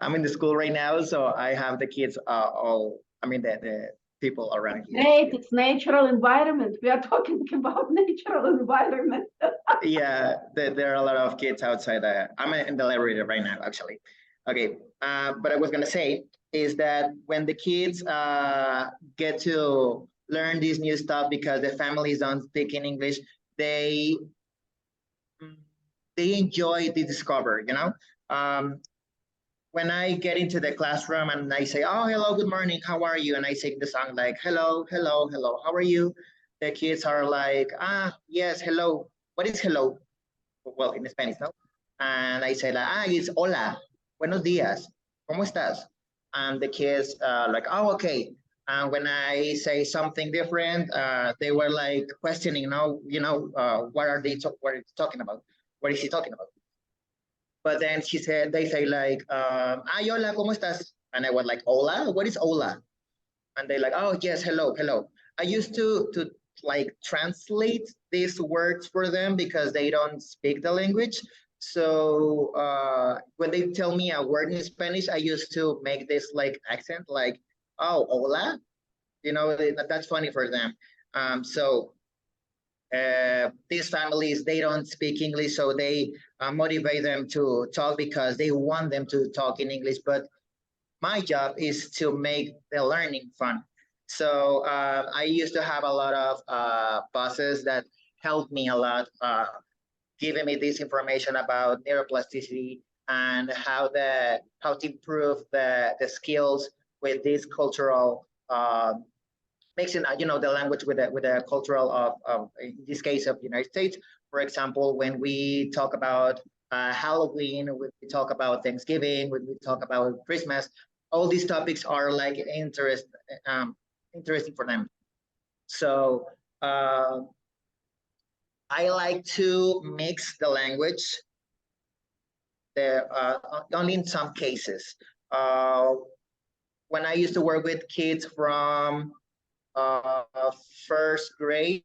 I'm in the school right now, so I have the kids all. I mean the people around here. Great, it's natural environment. We are talking about natural environment. Yeah, there are a lot of kids outside. I'm in the library right now, actually. Okay, but I was gonna say is that when the kids get to learn this new stuff because the families don't speak in English, they enjoy the discover. You know, when I get into the classroom and I say, "Oh, hello, good morning, how are you?" and I sing the song like, "Hello, hello, hello, how are you?" The kids are like, "Ah, yes, hello. What is hello?" Well, in Spanish, no? And I say, like, it's hola, buenos días, ¿cómo estás? And the kids like, oh, okay. And when I say something different, they were like questioning, what are they talking about? What is he talking about? But then they say like, hola, ¿cómo estás? And I was like, hola, what is hola? And they like, oh, yes, hello, hello. I used to like translate these words for them because they don't speak the language. So when they tell me a word in Spanish, I used to make this like accent, like, oh, hola, that's funny for them. So these families, they don't speak English, so they motivate them to talk because they want them to talk in English. But my job is to make the learning fun. So I used to have a lot of bosses that helped me a lot, giving me this information about neuroplasticity and how to improve the skills with this cultural mixing, the language with the cultural of in this case of the United States. For example, when we talk about Halloween, when we talk about Thanksgiving, when we talk about Christmas, all these topics are like interesting for them. So I like to mix the language only in some cases. When I used to work with kids from first grade,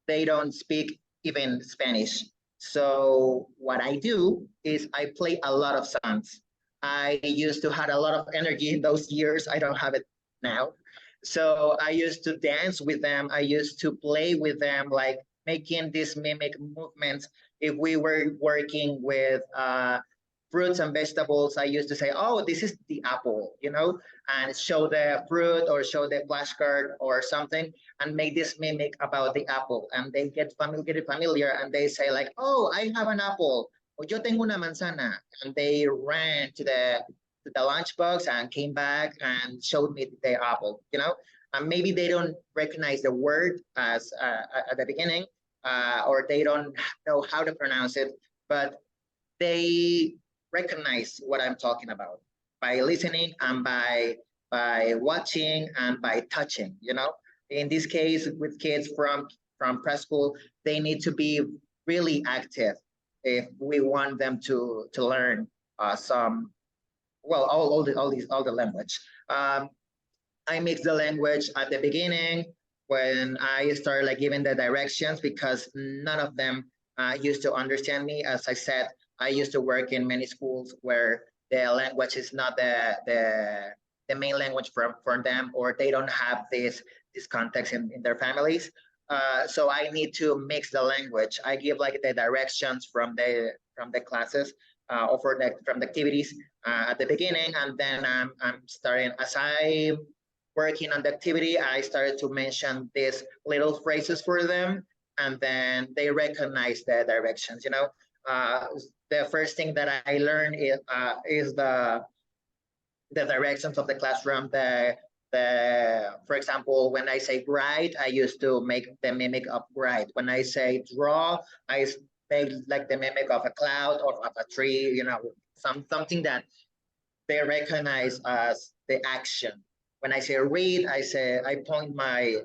they don't speak even Spanish. So what I do is I play a lot of songs. I used to have a lot of energy in those years. I don't have it now. So I used to dance with them. I used to play with them, like making these mimic movements. If we were working with fruits and vegetables, I used to say, oh, this is the apple, and show the fruit or show the flashcard or something and make this mimic about the apple. And they get familiar and they say like, oh, I have an apple. O yo tengo una manzana. And they ran to the lunchbox and came back and showed me the apple, and maybe they don't recognize the word as at the beginning, or they don't know how to pronounce it, but they recognize what I'm talking about by listening and by watching and by touching. In this case with kids from preschool, they need to be really active if we want them to learn all the language. I mix the language at the beginning when I start like giving the directions because none of them used to understand me. As I said, I used to work in many schools where the language is not the main language for them, or they don't have this context in their families. So I need to mix the language. I give like the directions from the classes or from the activities at the beginning, and then I'm starting as I working on the activity. I started to mention these little phrases for them, and then they recognize the directions. You know, the first thing that I learned is the directions of the classroom. For example, when I say write, I used to make the mimic of write. When I say draw, I make like the mimic of a cloud or of a tree, you know, something that they recognize as the action. When I say read, I point my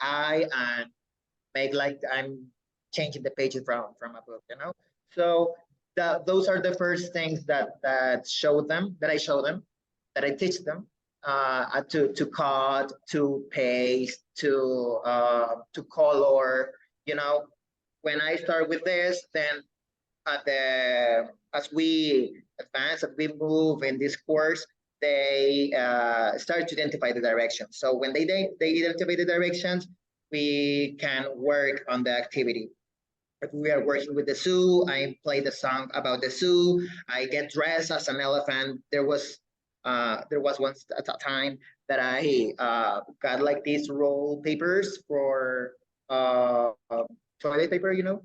eye and make like I'm changing the pages from a book, you know. So those are the first things that I show them, that I teach them, to cut, to paste, to color. You know, when I start with this, then as we advance, as we move in this course, they start to identify the directions. So when they identify the directions, we can work on the activity. If we are working with the zoo, I play the song about the zoo. I get dressed as an elephant. There was once at a time that I got like these roll papers for toilet paper, you know,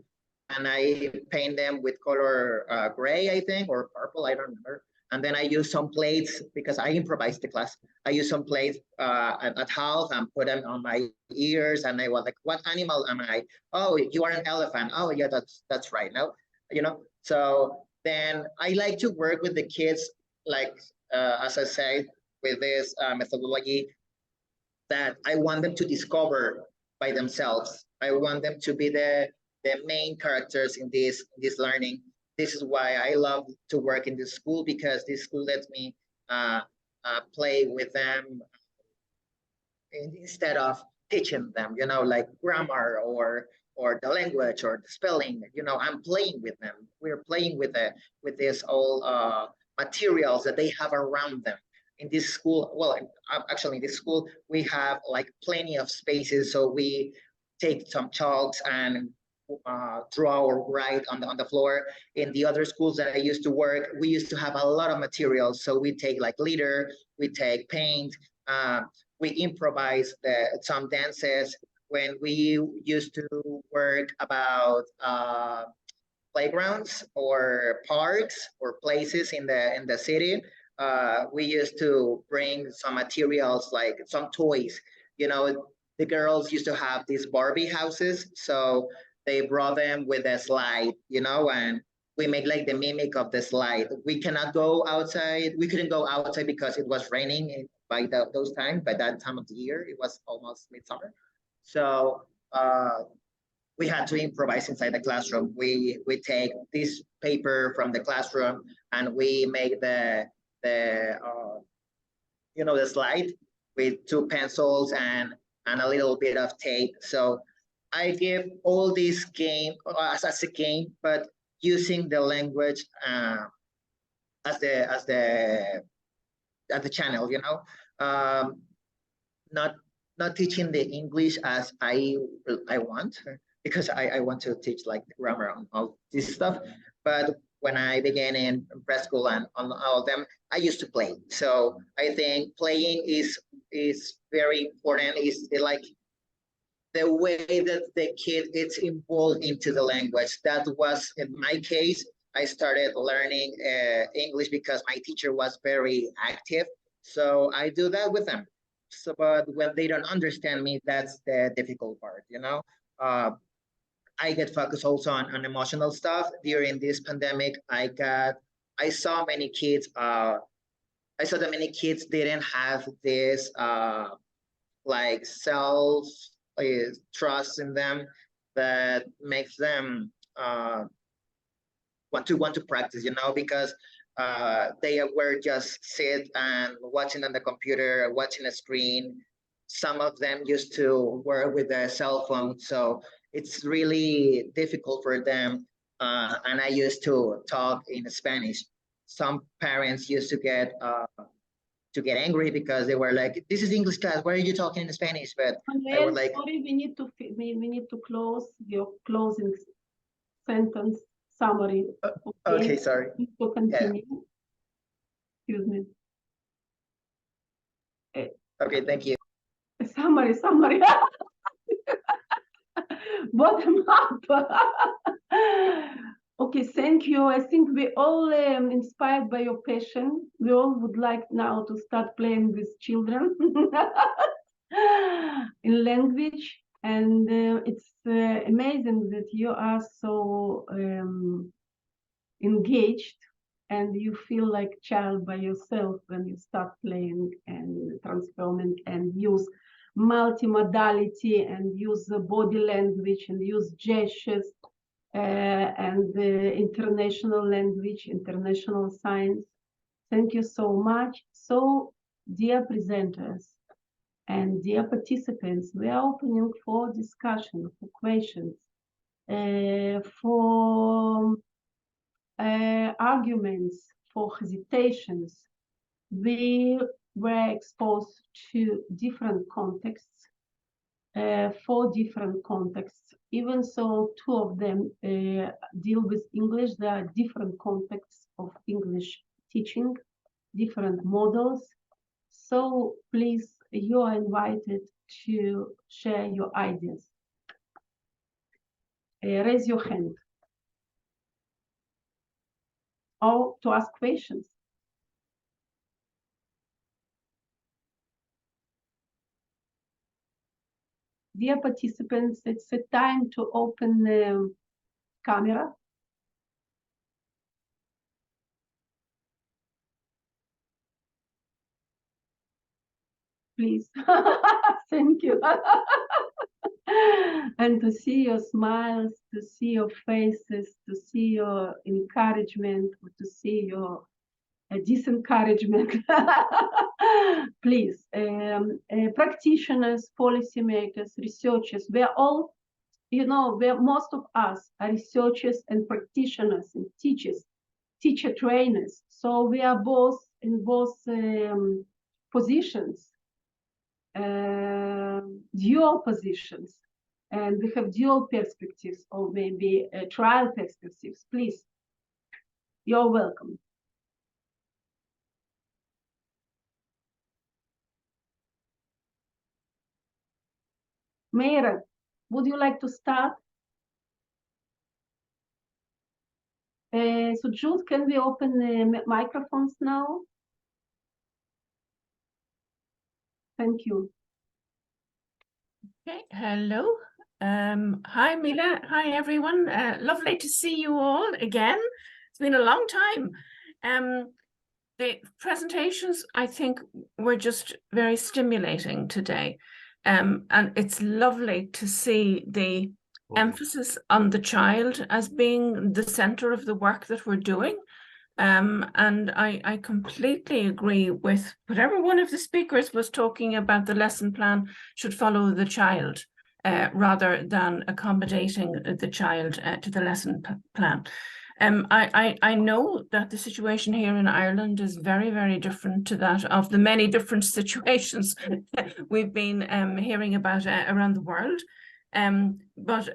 and I paint them with color gray, I think, or purple, I don't remember. And then I use some plates because I improvised the class. I use some plates at house and put them on my ears, and I was like, "What animal am I? Oh, you are an elephant. Oh, yeah, that's right." No, you know. So then I like to work with the kids, like as I said, with this methodology that I want them to discover by themselves. I want them to be the main characters in this learning. This is why I love to work in this school, because this school lets me play with them instead of teaching them, you know, like grammar or the language or the spelling. You know, I'm playing with them. We're playing with this all materials that they have around them. In this school, well, actually in this school, we have like plenty of spaces. So we take some chalks and draw or write on the floor. In the other schools that I used to work, we used to have a lot of materials. So we take like glitter, we take paint, we improvise some dances. When we used to work about playgrounds or parks or places in the city, we used to bring some materials, like some toys. You know, the girls used to have these Barbie houses, so they brought them with a slide, you know, and we make like the mimic of the slide. We cannot go outside. We couldn't go outside because it was raining by those times. By that time of the year, it was almost midsummer. So we had to improvise inside the classroom. We take this paper from the classroom and we make the you know, the slide with 2 pencils and a little bit of tape. So I give all this game as a game, but using the language as the channel, you know, not teaching the English as I want, because I want to teach like grammar and all this stuff. But when I began in preschool and on all of them, I used to play. So I think playing is very important. Is like the way that the kid gets involved into the language. That was in my case. I started learning English because my teacher was very active. So I do that with them. So, but when they don't understand me, that's the difficult part, you know. I get focused also on emotional stuff. During this pandemic, I saw many kids. I saw that many kids didn't have this like self trust in them that makes them want to practice, you know, because they were just sit and watching on the computer, watching a screen. Some of them used to work with their cell phone, so it's really difficult for them and I used to talk in Spanish. Some parents used to get angry because they were like, "This is English class. Why are you talking in Spanish?" But I was like, sorry, we need to close your closing sentence summary. okay, sorry. To continue. Excuse me. Okay, thank you. Summary. Bottom up. Okay, thank you. I think we all inspired by your passion. We all would like now to start playing with children in language. And it's amazing that you are so engaged and you feel like a child by yourself when you start playing and transforming and use multimodality and use the body language and use gestures and international language, international science. Thank you so much. So, dear presenters and dear participants, we are opening for discussion, for questions, for arguments, for hesitations. We were exposed to different contexts, 4 different contexts. Even so, 2 of them deal with English. There are different contexts of English teaching, different models. So please, you are invited to share your ideas. Raise your hand. Or to ask questions. Dear participants, it's a time to open the camera. Please. Thank you. And to see your smiles, to see your faces, to see your encouragement, to see your disencouragement. Please, practitioners, policymakers, researchers, we're all, you know, most of us are researchers and practitioners and teachers, teacher trainers. So we are both in both positions, dual positions, and we have dual perspectives or maybe trial perspectives. Please, you're welcome. Meira, would you like to start? So Jude, can we open the microphones now? Thank you. Okay, hello. Hi, Mila. Hi, everyone. Lovely to see you all again. It's been a long time. The presentations, I think, were just very stimulating today. And it's lovely to see the emphasis on the child as being the center of the work that we're doing. And I completely agree with whatever one of the speakers was talking about. The lesson plan should follow the child rather than accommodating the child to the lesson plan. I know that the situation here in Ireland is very, very different to that of the many different situations we've been hearing about around the world. But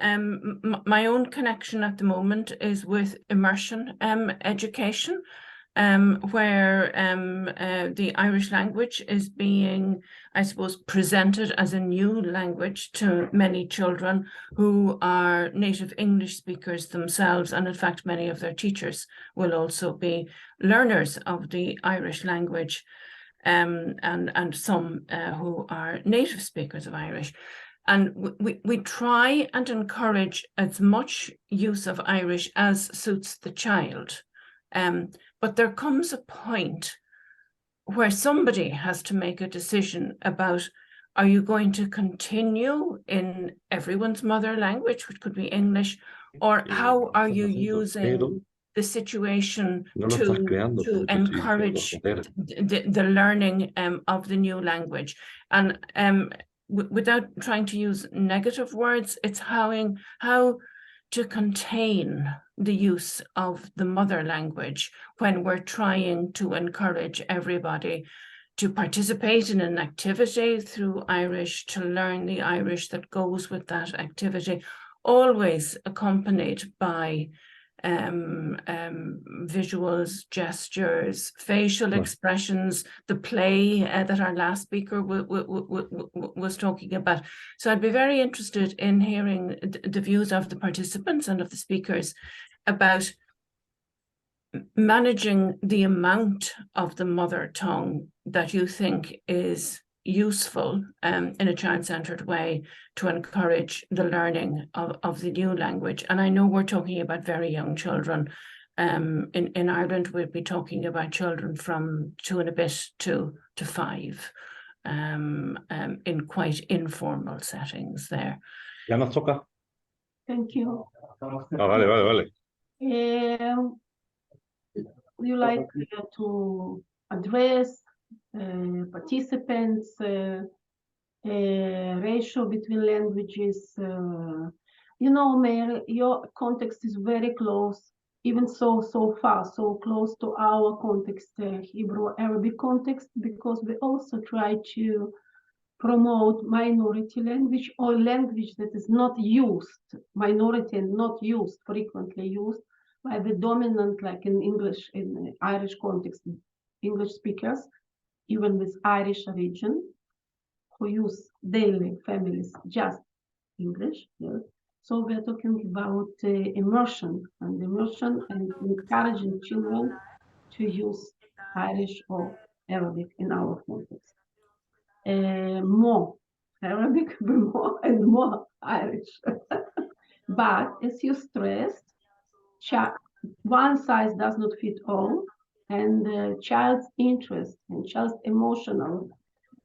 my own connection at the moment is with immersion education, where the Irish language is being, I suppose, presented as a new language to many children who are native English speakers themselves. And in fact, many of their teachers will also be learners of the Irish language, and some who are native speakers of Irish. And we try and encourage as much use of Irish as suits the child. But there comes a point where somebody has to make a decision about, are you going to continue in everyone's mother language, which could be English, or how are you using the situation to encourage the learning of the new language? And without trying to use negative words, it's how to contain the use of the mother language when we're trying to encourage everybody to participate in an activity through Irish, to learn the Irish that goes with that activity, always accompanied by visuals, gestures, facial expressions, the play that our last speaker was talking about. So I'd be very interested in hearing the views of the participants and of the speakers about managing the amount of the mother tongue that you think is useful in a child-centered way to encourage the learning of the new language. And I know we're talking about very young children. In Ireland, we'd be talking about children from 2 and a bit to 5 in quite informal settings there. Ya nos toca. Thank you. Vale. Would you like to address participants, ratio between languages? You know, Mary, your context is very close, even so far, so close to our context, Hebrew-Arabic context, because we also try to promote minority language or language that is not used, minority and not used, frequently used by the dominant, like in English, in the Irish context, English speakers, even with Irish origin, who use daily families just English. Yes. So we're talking about immersion and encouraging children to use Irish or Arabic in our context. More Arabic, more and more Irish. But as you stressed, one size does not fit all, and child's interest and child's emotional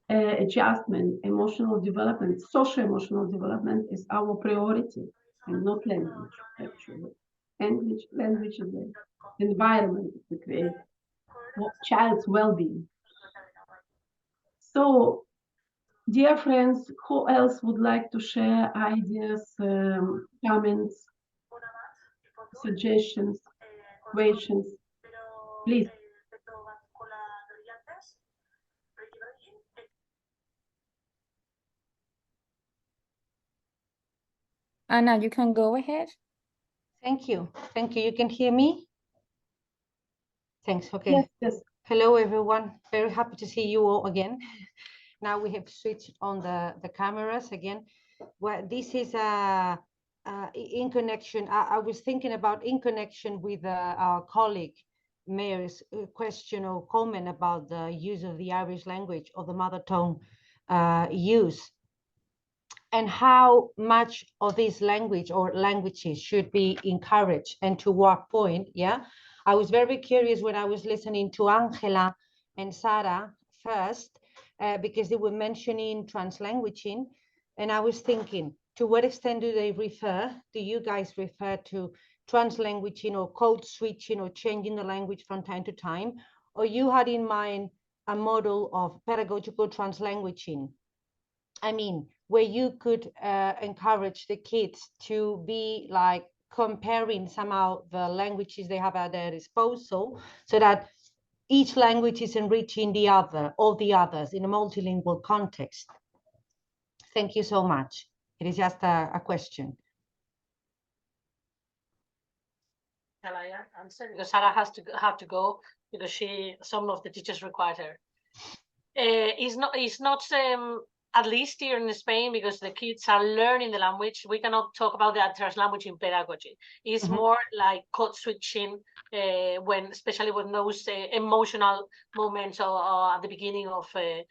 adjustment, emotional development, social-emotional development is our priority, and not language, actually. Language is the environment to create child's well-being. So, dear friends, who else would like to share ideas, comments, suggestions, questions? Please. Anna, you can go ahead. Thank you. You can hear me? Thanks. Okay. Yes. Hello, everyone. Very happy to see you all again. Now we have switched on the cameras again. Well, this is in connection. I was thinking about in connection with our colleague Mayor's question or comment about the use of the Irish language or the mother tongue use, and how much of this language or languages should be encouraged and to what point. Yeah, I was very curious when I was listening to Angela and Sara first, because they were mentioning translanguaging, and I was thinking, to what extent do you guys refer to translanguaging or code switching or changing the language from time to time? Or you had in mind a model of pedagogical translanguaging? I mean, where you could encourage the kids to be like comparing somehow the languages they have at their disposal, so that each language is enriching the other or the others in a multilingual context. Thank you so much. It is just a question. Shall I answer? Because Sara has to go because some of the teachers required her. It's not at least here in Spain, because the kids are learning the language. We cannot talk about the translanguage in pedagogy. It's more like code switching, especially when those emotional moments or at the beginning of a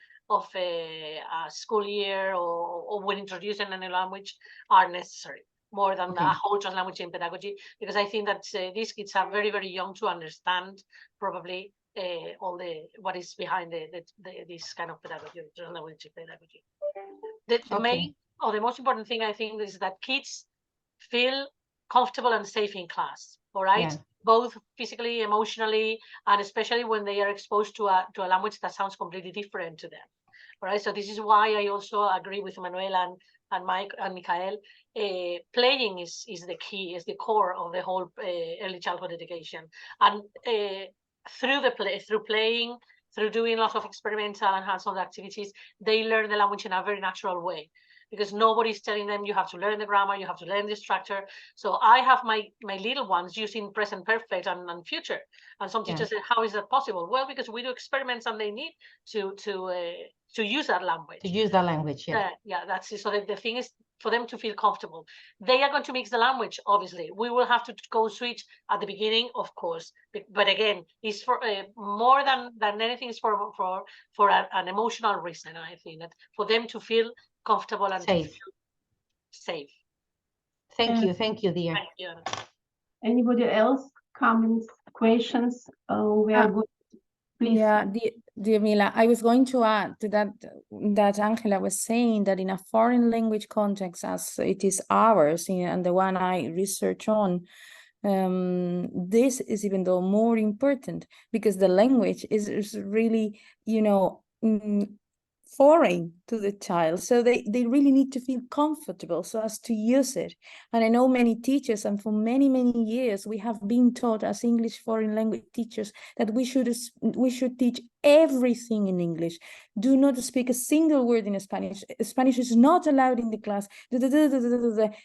school year or when introducing a new language are necessary, more than a whole translanguage in pedagogy, because I think that these kids are very, very young to understand probably all what is behind this kind of pedagogy, translanguage pedagogy. The main or the most important thing I think is that kids feel comfortable and safe in class. All right. Yeah. Both physically, emotionally, and especially when they are exposed to a language that sounds completely different to them. right? So this is why I also agree with Manuel and Mike and Michael. Playing is the key, is the core of the whole early childhood education. And through playing, through doing lots of experimental and hands-on activities, they learn the language in a very natural way, because nobody's telling them you have to learn the grammar, you have to learn the structure. So I have my little ones using present perfect and future. And some teachers say, how is that possible? Well, because we do experiments and they need to use that language. To use that language, yeah. Yeah, that's it. So the thing is for them to feel comfortable. They are going to mix the language, obviously. We will have to go switch at the beginning, of course. But again, it's for more than anything, is for an emotional reason, I think, that for them to feel comfortable and safe. Thank you, dear. Thank you. Anybody else? Comments, questions? We are good. Please. Yeah, dear Mila, I was going to add to that Angela was saying that in a foreign language context, as it is ours and the one I research on, this is even though more important, because the language is really, foreign to the child, so they really need to feel comfortable so as to use it. And I know many teachers, and for many years we have been taught as English foreign language teachers that we should teach everything in English. Do not speak a single word in Spanish. Spanish is not allowed in the class.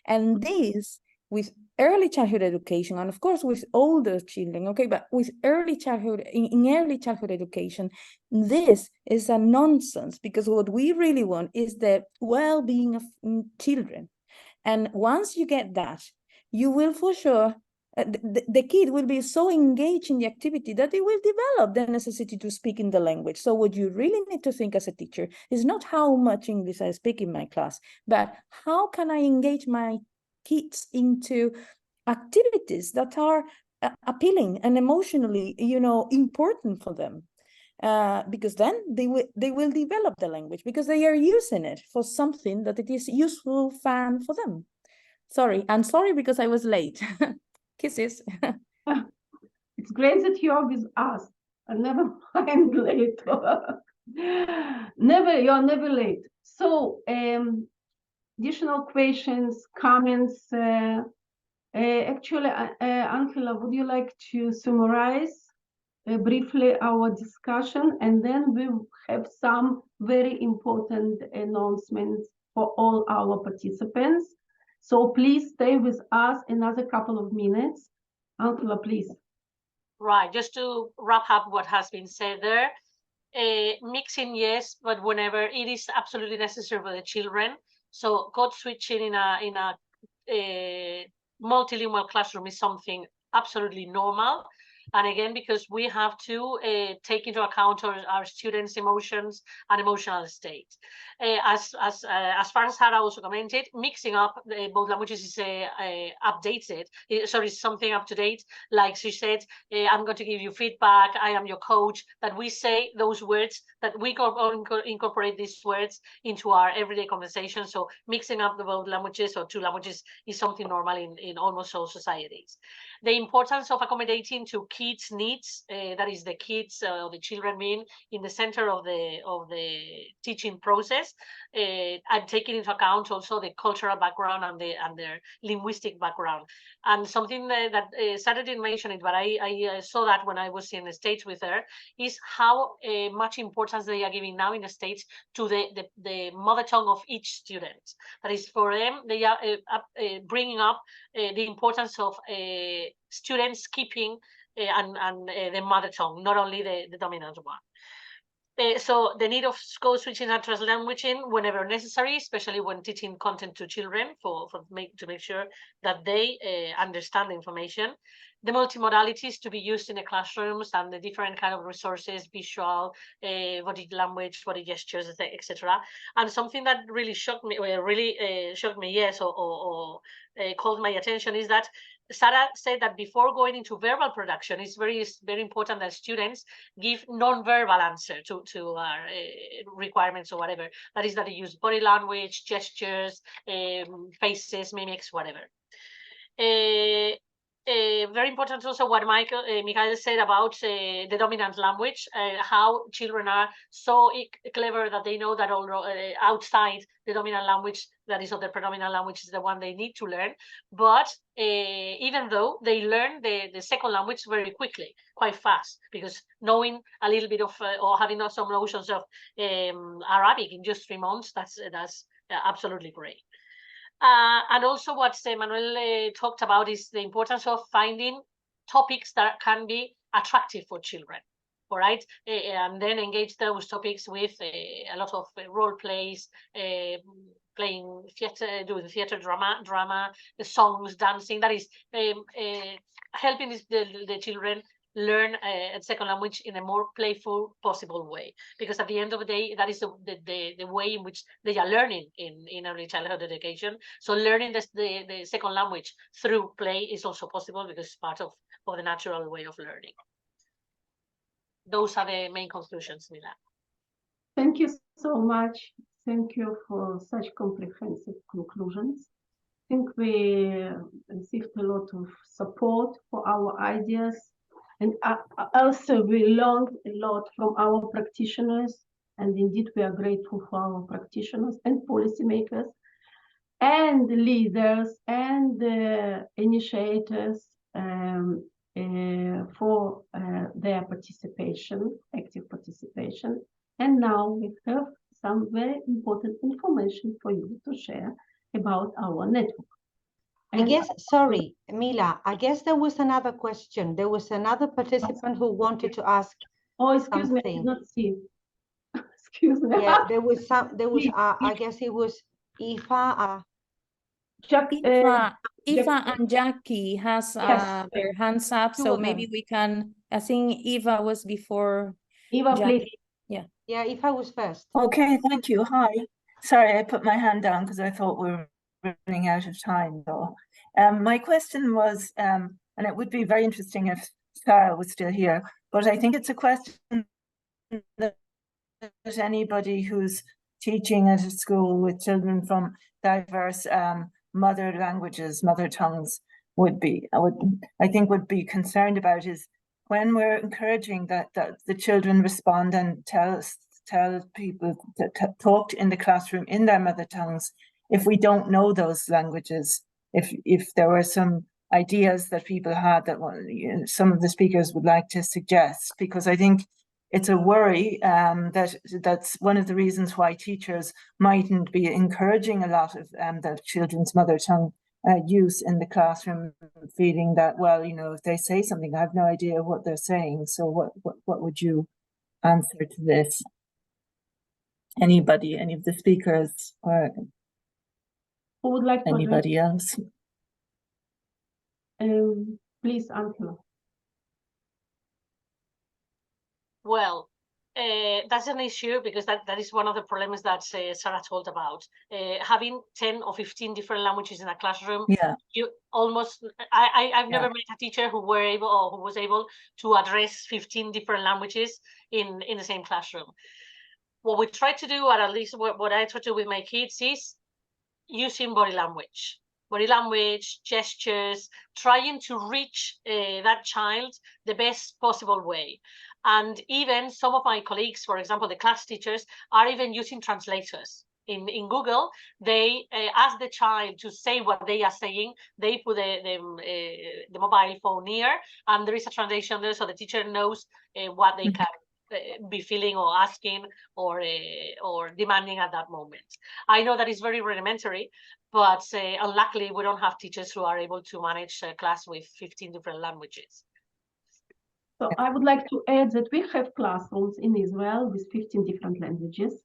And this, with early childhood education, and of course with older children, okay, but with early childhood, in early childhood education, this is a nonsense, because what we really want is the well-being of children. And once you get that, you will for sure, the kid will be so engaged in the activity that they will develop the necessity to speak in the language. So what you really need to think as a teacher is not how much English I speak in my class, but how can I engage my kids into activities that are appealing and emotionally, important for them, because then they will develop the language, because they are using it for something that it is useful, fun for them. I'm sorry because I was late. Kisses. It's great that you're with us. I never mind late. You're never late. So additional questions, comments. Actually, Angela, would you like to summarize briefly our discussion, and then we have some very important announcements for all our participants. So please stay with us another couple of minutes. Angela, please. Right, just to wrap up what has been said there. Mixing, yes, but whenever it is absolutely necessary for the children. So code switching in a multilingual classroom is something absolutely normal. And again, because we have to take into account our students' emotions and emotional state. As far as Sara also commented, mixing up both languages is updated. Sorry, something up to date. Like she said, I'm going to give you feedback. I am your coach. That we say those words, that we incorporate these words into our everyday conversation. So mixing up the both languages or two languages is something normal in almost all societies. The importance of accommodating to kids' needs, that is the kids or the children being in the center of the teaching process, and taking into account also the cultural background and their linguistic background. And something that Sara didn't mention it, but I saw that when I was in the States with her, is how much importance they are giving now in the States to the mother tongue of each student. That is, for them, they are bringing up the importance of students keeping the mother tongue, not only the dominant one. So the need of code switching and translanguaging whenever necessary, especially when teaching content to children to make sure that they understand the information. The multimodalities to be used in the classrooms and the different kind of resources, visual, body language, body gestures, etc. And something that really shocked me, yes, or called my attention, is that Sara said that before going into verbal production, it's very important that students give non-verbal answer to our requirements or whatever. That is, that they use body language, gestures, faces, mimics, whatever. very important also what Michael said about the dominant language, how children are so clever that they know that outside the dominant language, that is, the predominant language is the one they need to learn. But even though they learn the second language very quickly, quite fast, because knowing a little bit of or having some notions of Arabic in just 3 months, that's absolutely great. And also what Manuel talked about is the importance of finding topics that can be attractive for children, all right? And then engage those topics with a lot of role plays, playing theater, doing theater, drama, the songs, dancing. That is helping the children learn a second language in a more playful possible way, because at the end of the day, that is the way in which they are learning in early childhood education. So learning the second language through play is also possible, because it's part of the natural way of learning. Those are the main conclusions, Mila. Thank you so much. Thank you for such comprehensive conclusions. I think we received a lot of support for our ideas. And also we learned a lot from our practitioners, and indeed we are grateful for our practitioners and policymakers and leaders and initiators for their participation, active participation. And now we have some very important information for you to share about our network. I guess, sorry, Mila, I guess there was another question. There was another participant who wanted to ask. Oh, excuse me, I did not see. Excuse me. Yeah, there was I guess it was Aoife. Aoife and Jackie has their hands up, so maybe we can, I think Eva was before Eva, Jackie. please. Yeah, Aoife was first. Okay, thank you. Hi. Sorry, I put my hand down because I thought we were running out of time though. My question was, and it would be very interesting if Sara was still here, but I think it's a question that anybody who's teaching at a school with children from diverse mother languages, mother tongues would be concerned about, is when we're encouraging that the children respond and tell people to talk in the classroom in their mother tongues. If we don't know those languages, if there were some ideas that people had that some of the speakers would like to suggest, because I think it's a worry that's one of the reasons why teachers mightn't be encouraging a lot of the children's mother tongue use in the classroom, feeling that, well, you know, if they say something, I have no idea what they're saying. So what would you answer to this? Anybody, any of the speakers, or who would like to anybody else? Please, Angela. Well, that's an issue, because that is one of the problems that Sara told about. Having 10 or 15 different languages in a classroom, you almost, I've never met a teacher who was able to address 15 different languages in the same classroom. What we try to do, or at least what I try to do with my kids, is using body language, gestures, trying to reach that child the best possible way. And even some of my colleagues, for example, the class teachers, are even using translators. In Google, they ask the child to say what they are saying. They put the mobile phone near, and there is a translation there, so the teacher knows what they can be feeling or asking or demanding at that moment. I know that is very rudimentary, but unluckily we don't have teachers who are able to manage a class with 15 different languages. So I would like to add that we have classrooms in Israel with 15 different languages.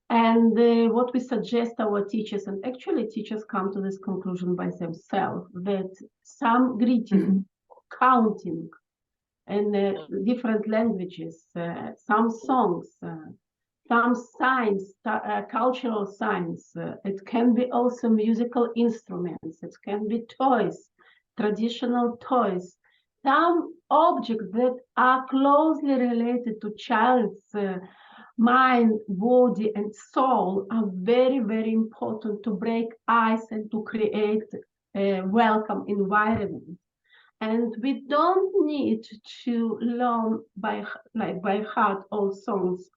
And what we suggest our teachers, and actually teachers come to this conclusion by themselves, that some greeting, counting, in different languages, some songs, some signs, cultural signs. It can be also musical instruments. It can be toys, traditional toys. Some objects that are closely related to child's mind, body, and soul are very, very important to break ice and to create a welcome environment. And we don't need to learn by heart all songs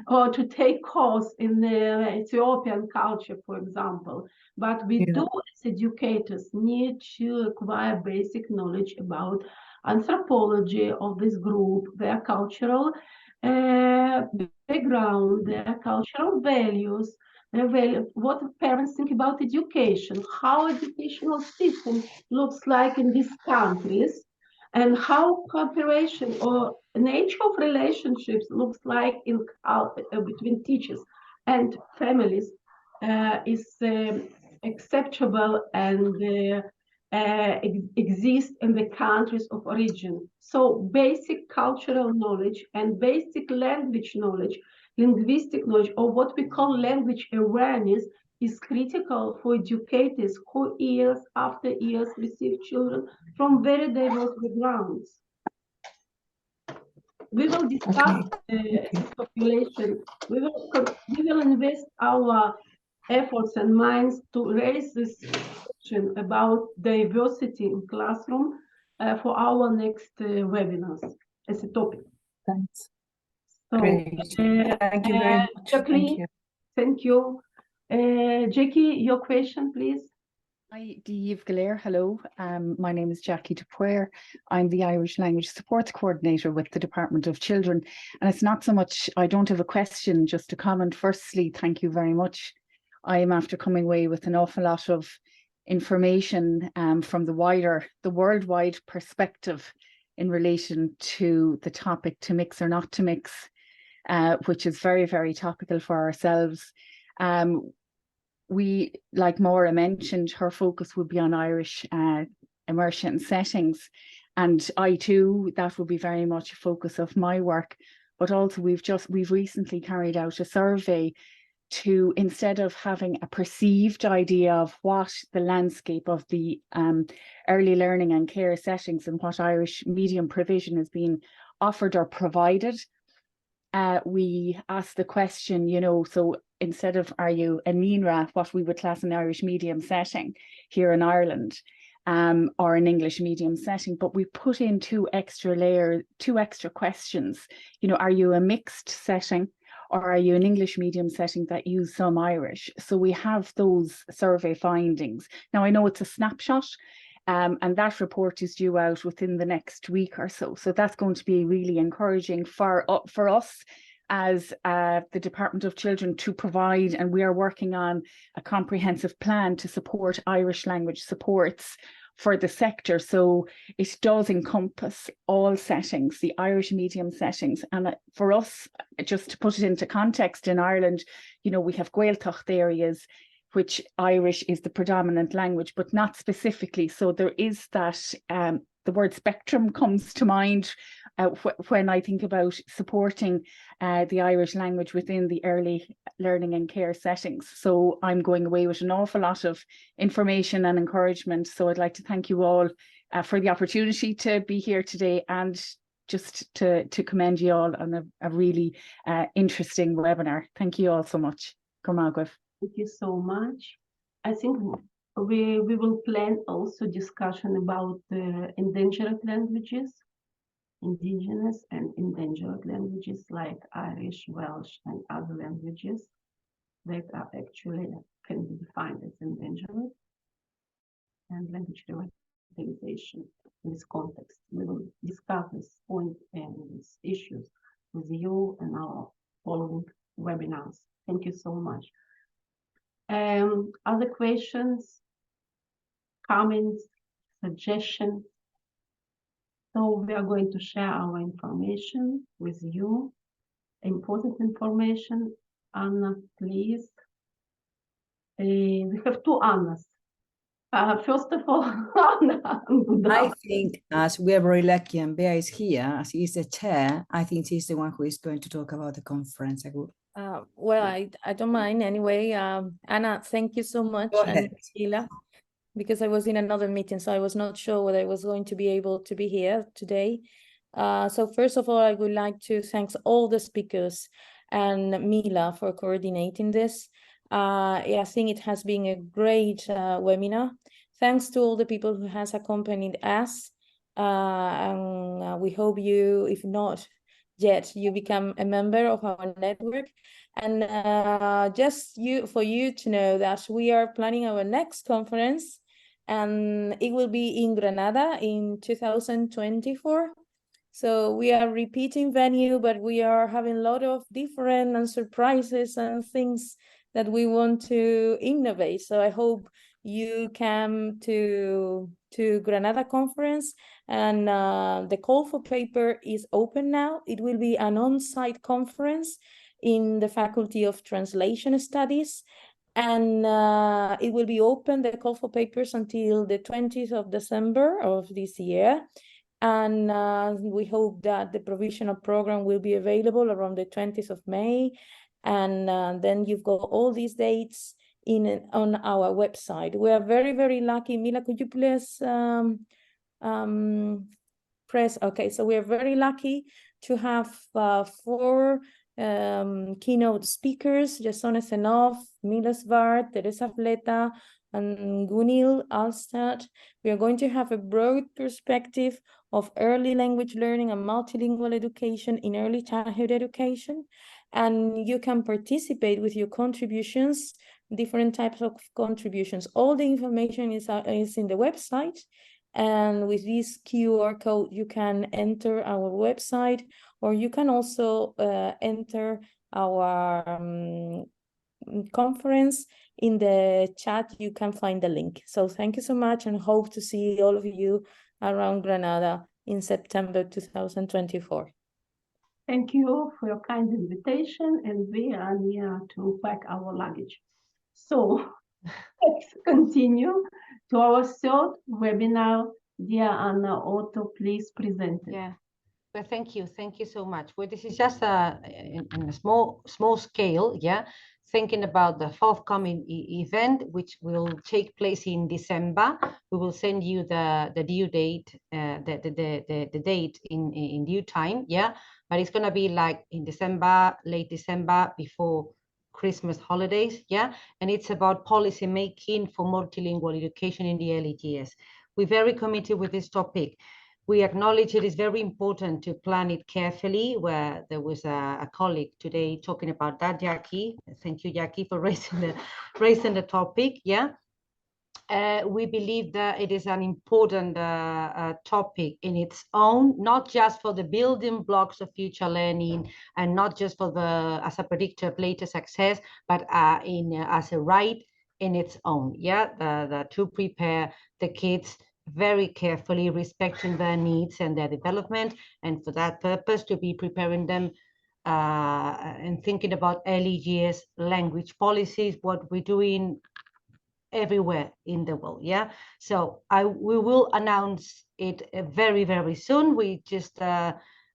or to take course in the Ethiopian culture, for example. But we do, as educators, need to acquire basic knowledge about anthropology of this group, their cultural background, their cultural values, what parents think about education, how educational system looks like in these countries, and how cooperation or nature of relationships looks like in between teachers and families is acceptable and exist in the countries of origin. So basic cultural knowledge and basic language knowledge, linguistic knowledge, or what we call language awareness, is critical for educators who years after years receive children from very diverse backgrounds. We will discuss this population. We will invest our efforts and minds to raise this question about diversity in classroom for our next webinars as a topic. Thanks. So, Great. Thank you very much. Jackie, thank you. Jackie, your question, please. Hi, Dave Galer. Hello. My name is Jackie Dupuer. I'm the Irish Language Supports Coordinator with the Department of Children. And it's not so much, I don't have a question, just a comment. Firstly, thank you very much. I am after coming away with an awful lot of information from the worldwide perspective in relation to the topic to mix or not to mix, which is very, very topical for ourselves. We, like Maura mentioned, her focus would be on Irish immersion settings. And I too, that would be very much a focus of my work. But also we've recently carried out a survey to, instead of having a perceived idea of what the landscape of the early learning and care settings and what Irish medium provision is being offered or provided, we asked the question, so instead of are you a NENRA, what we would class an Irish medium setting here in Ireland, or an English medium setting, but we put in two extra questions. Are you a mixed setting, or are you an English medium setting that use some Irish? So we have those survey findings. Now I know it's a snapshot, and that report is due out within the next week or so. So that's going to be really encouraging for us as the Department of Children to provide, and we are working on a comprehensive plan to support Irish language supports for the sector. So it does encompass all settings, the Irish medium settings. And for us, just to put it into context, in Ireland, we have Gaeltacht areas, which Irish is the predominant language, but not specifically. So there is that, the word spectrum comes to mind when I think about supporting the Irish language within the early learning and care settings. So I'm going away with an awful lot of information and encouragement. So I'd like to thank you all for the opportunity to be here today, and just to commend you all on a really interesting webinar. Thank you all so much. Cormaguif. Thank you so much. I think we will plan also discussion about the endangered languages, indigenous and endangered languages like Irish, Welsh, and other languages that are actually can be defined as endangered, and language revitalization in this context. We will discuss this point and these issues with you in our following webinars. Thank you so much. Other questions, comments, suggestions? So we are going to share our information with you, important information. Anna, please. We have two Annas. First of all, Anna. I think, as we are very lucky and Bea is here, as he is the chair, I think she's the one who is going to talk about the conference. Well, I don't mind anyway. Anna, thank you so much. Go ahead. And Sheila, because I was in another meeting, so I was not sure whether I was going to be able to be here today. So first of all, I would like to thank all the speakers and Mila for coordinating this. I think it has been a great webinar. Thanks to all the people who has accompanied us. And we hope you, if not yet, you become a member of our network. And just for you to know that we are planning our next conference, and it will be in Granada in 2024. So we are repeating venue, but we are having a lot of different and surprises and things that we want to innovate. So I hope you come to Granada conference, and the call for paper is open now. It will be an on-site conference in the Faculty of Translation Studies, and it will be open, the call for papers, until the 20th of December of this year. And we hope that the provisional program will be available around the 20th of May. And then you've got all these dates on our website. We are very, very lucky. Mila, could you please press? Okay, so we are very lucky to have 4 keynote speakers: Jasone Senov, Mila Svart, Teresa Fleta, and Gunil Alstad. We are going to have a broad perspective of early language learning and multilingual education in early childhood education. And you can participate with your contributions, different types of contributions. All the information is in the website. And with this QR code, you can enter our website, or you can also enter our conference. In the chat, you can find the link. So thank you so much, and hope to see all of you around Granada in September 2024. Thank you for your kind invitation, and we are near to pack our luggage. So let's continue to our third webinar. Dear Anna Otto, please present it. Yeah. Well, thank you so much. Well, this is just in a small scale, yeah, thinking about the forthcoming event, which will take place in December. We will send you the due date, the date in due time, yeah. But it's gonna be like in December, late December, before Christmas holidays, yeah. And it's about policy making for multilingual education in the early years. We're very committed with this topic. We acknowledge it is very important to plan it carefully, where there was a colleague today talking about that, Jackie. Thank you, Jackie, for raising the topic, yeah. We believe that it is an important topic in its own, not just for the building blocks of future learning, and not just for as a predictor of later success, but as a right in its own, yeah, to prepare the kids very carefully, respecting their needs and their development, and for that purpose to be preparing them and thinking about early years language policies, what we're doing everywhere in the world, yeah. So we will announce it very, very soon. We just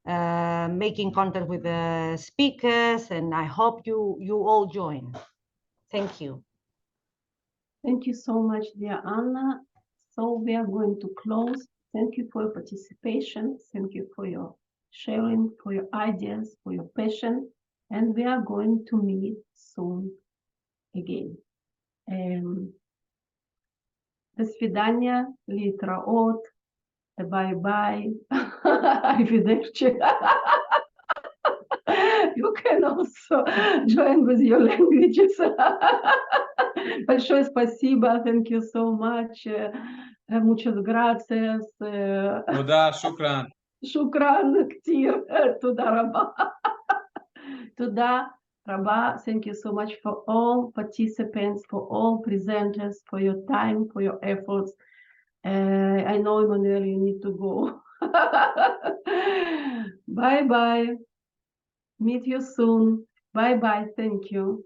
making contact with the speakers, and I hope you all join. Thank you. Thank you so much, dear Anna. So we are going to close. Thank you for your participation. Thank you for your sharing, for your ideas, for your passion. And we are going to meet soon again. До свидания, литраот, bye-bye, arrivederci. You can also join with your languages. Большое спасибо. Thank you so much. Muchas gracias. תודה, שוכרן. שוכרן كتير. תודה רבה. תודה רבה. Thank you so much for all participants, for all presenters, for your time, for your efforts. I know, Emmanuel, you need to go. Bye-bye. Meet you soon. Bye-bye. Thank you.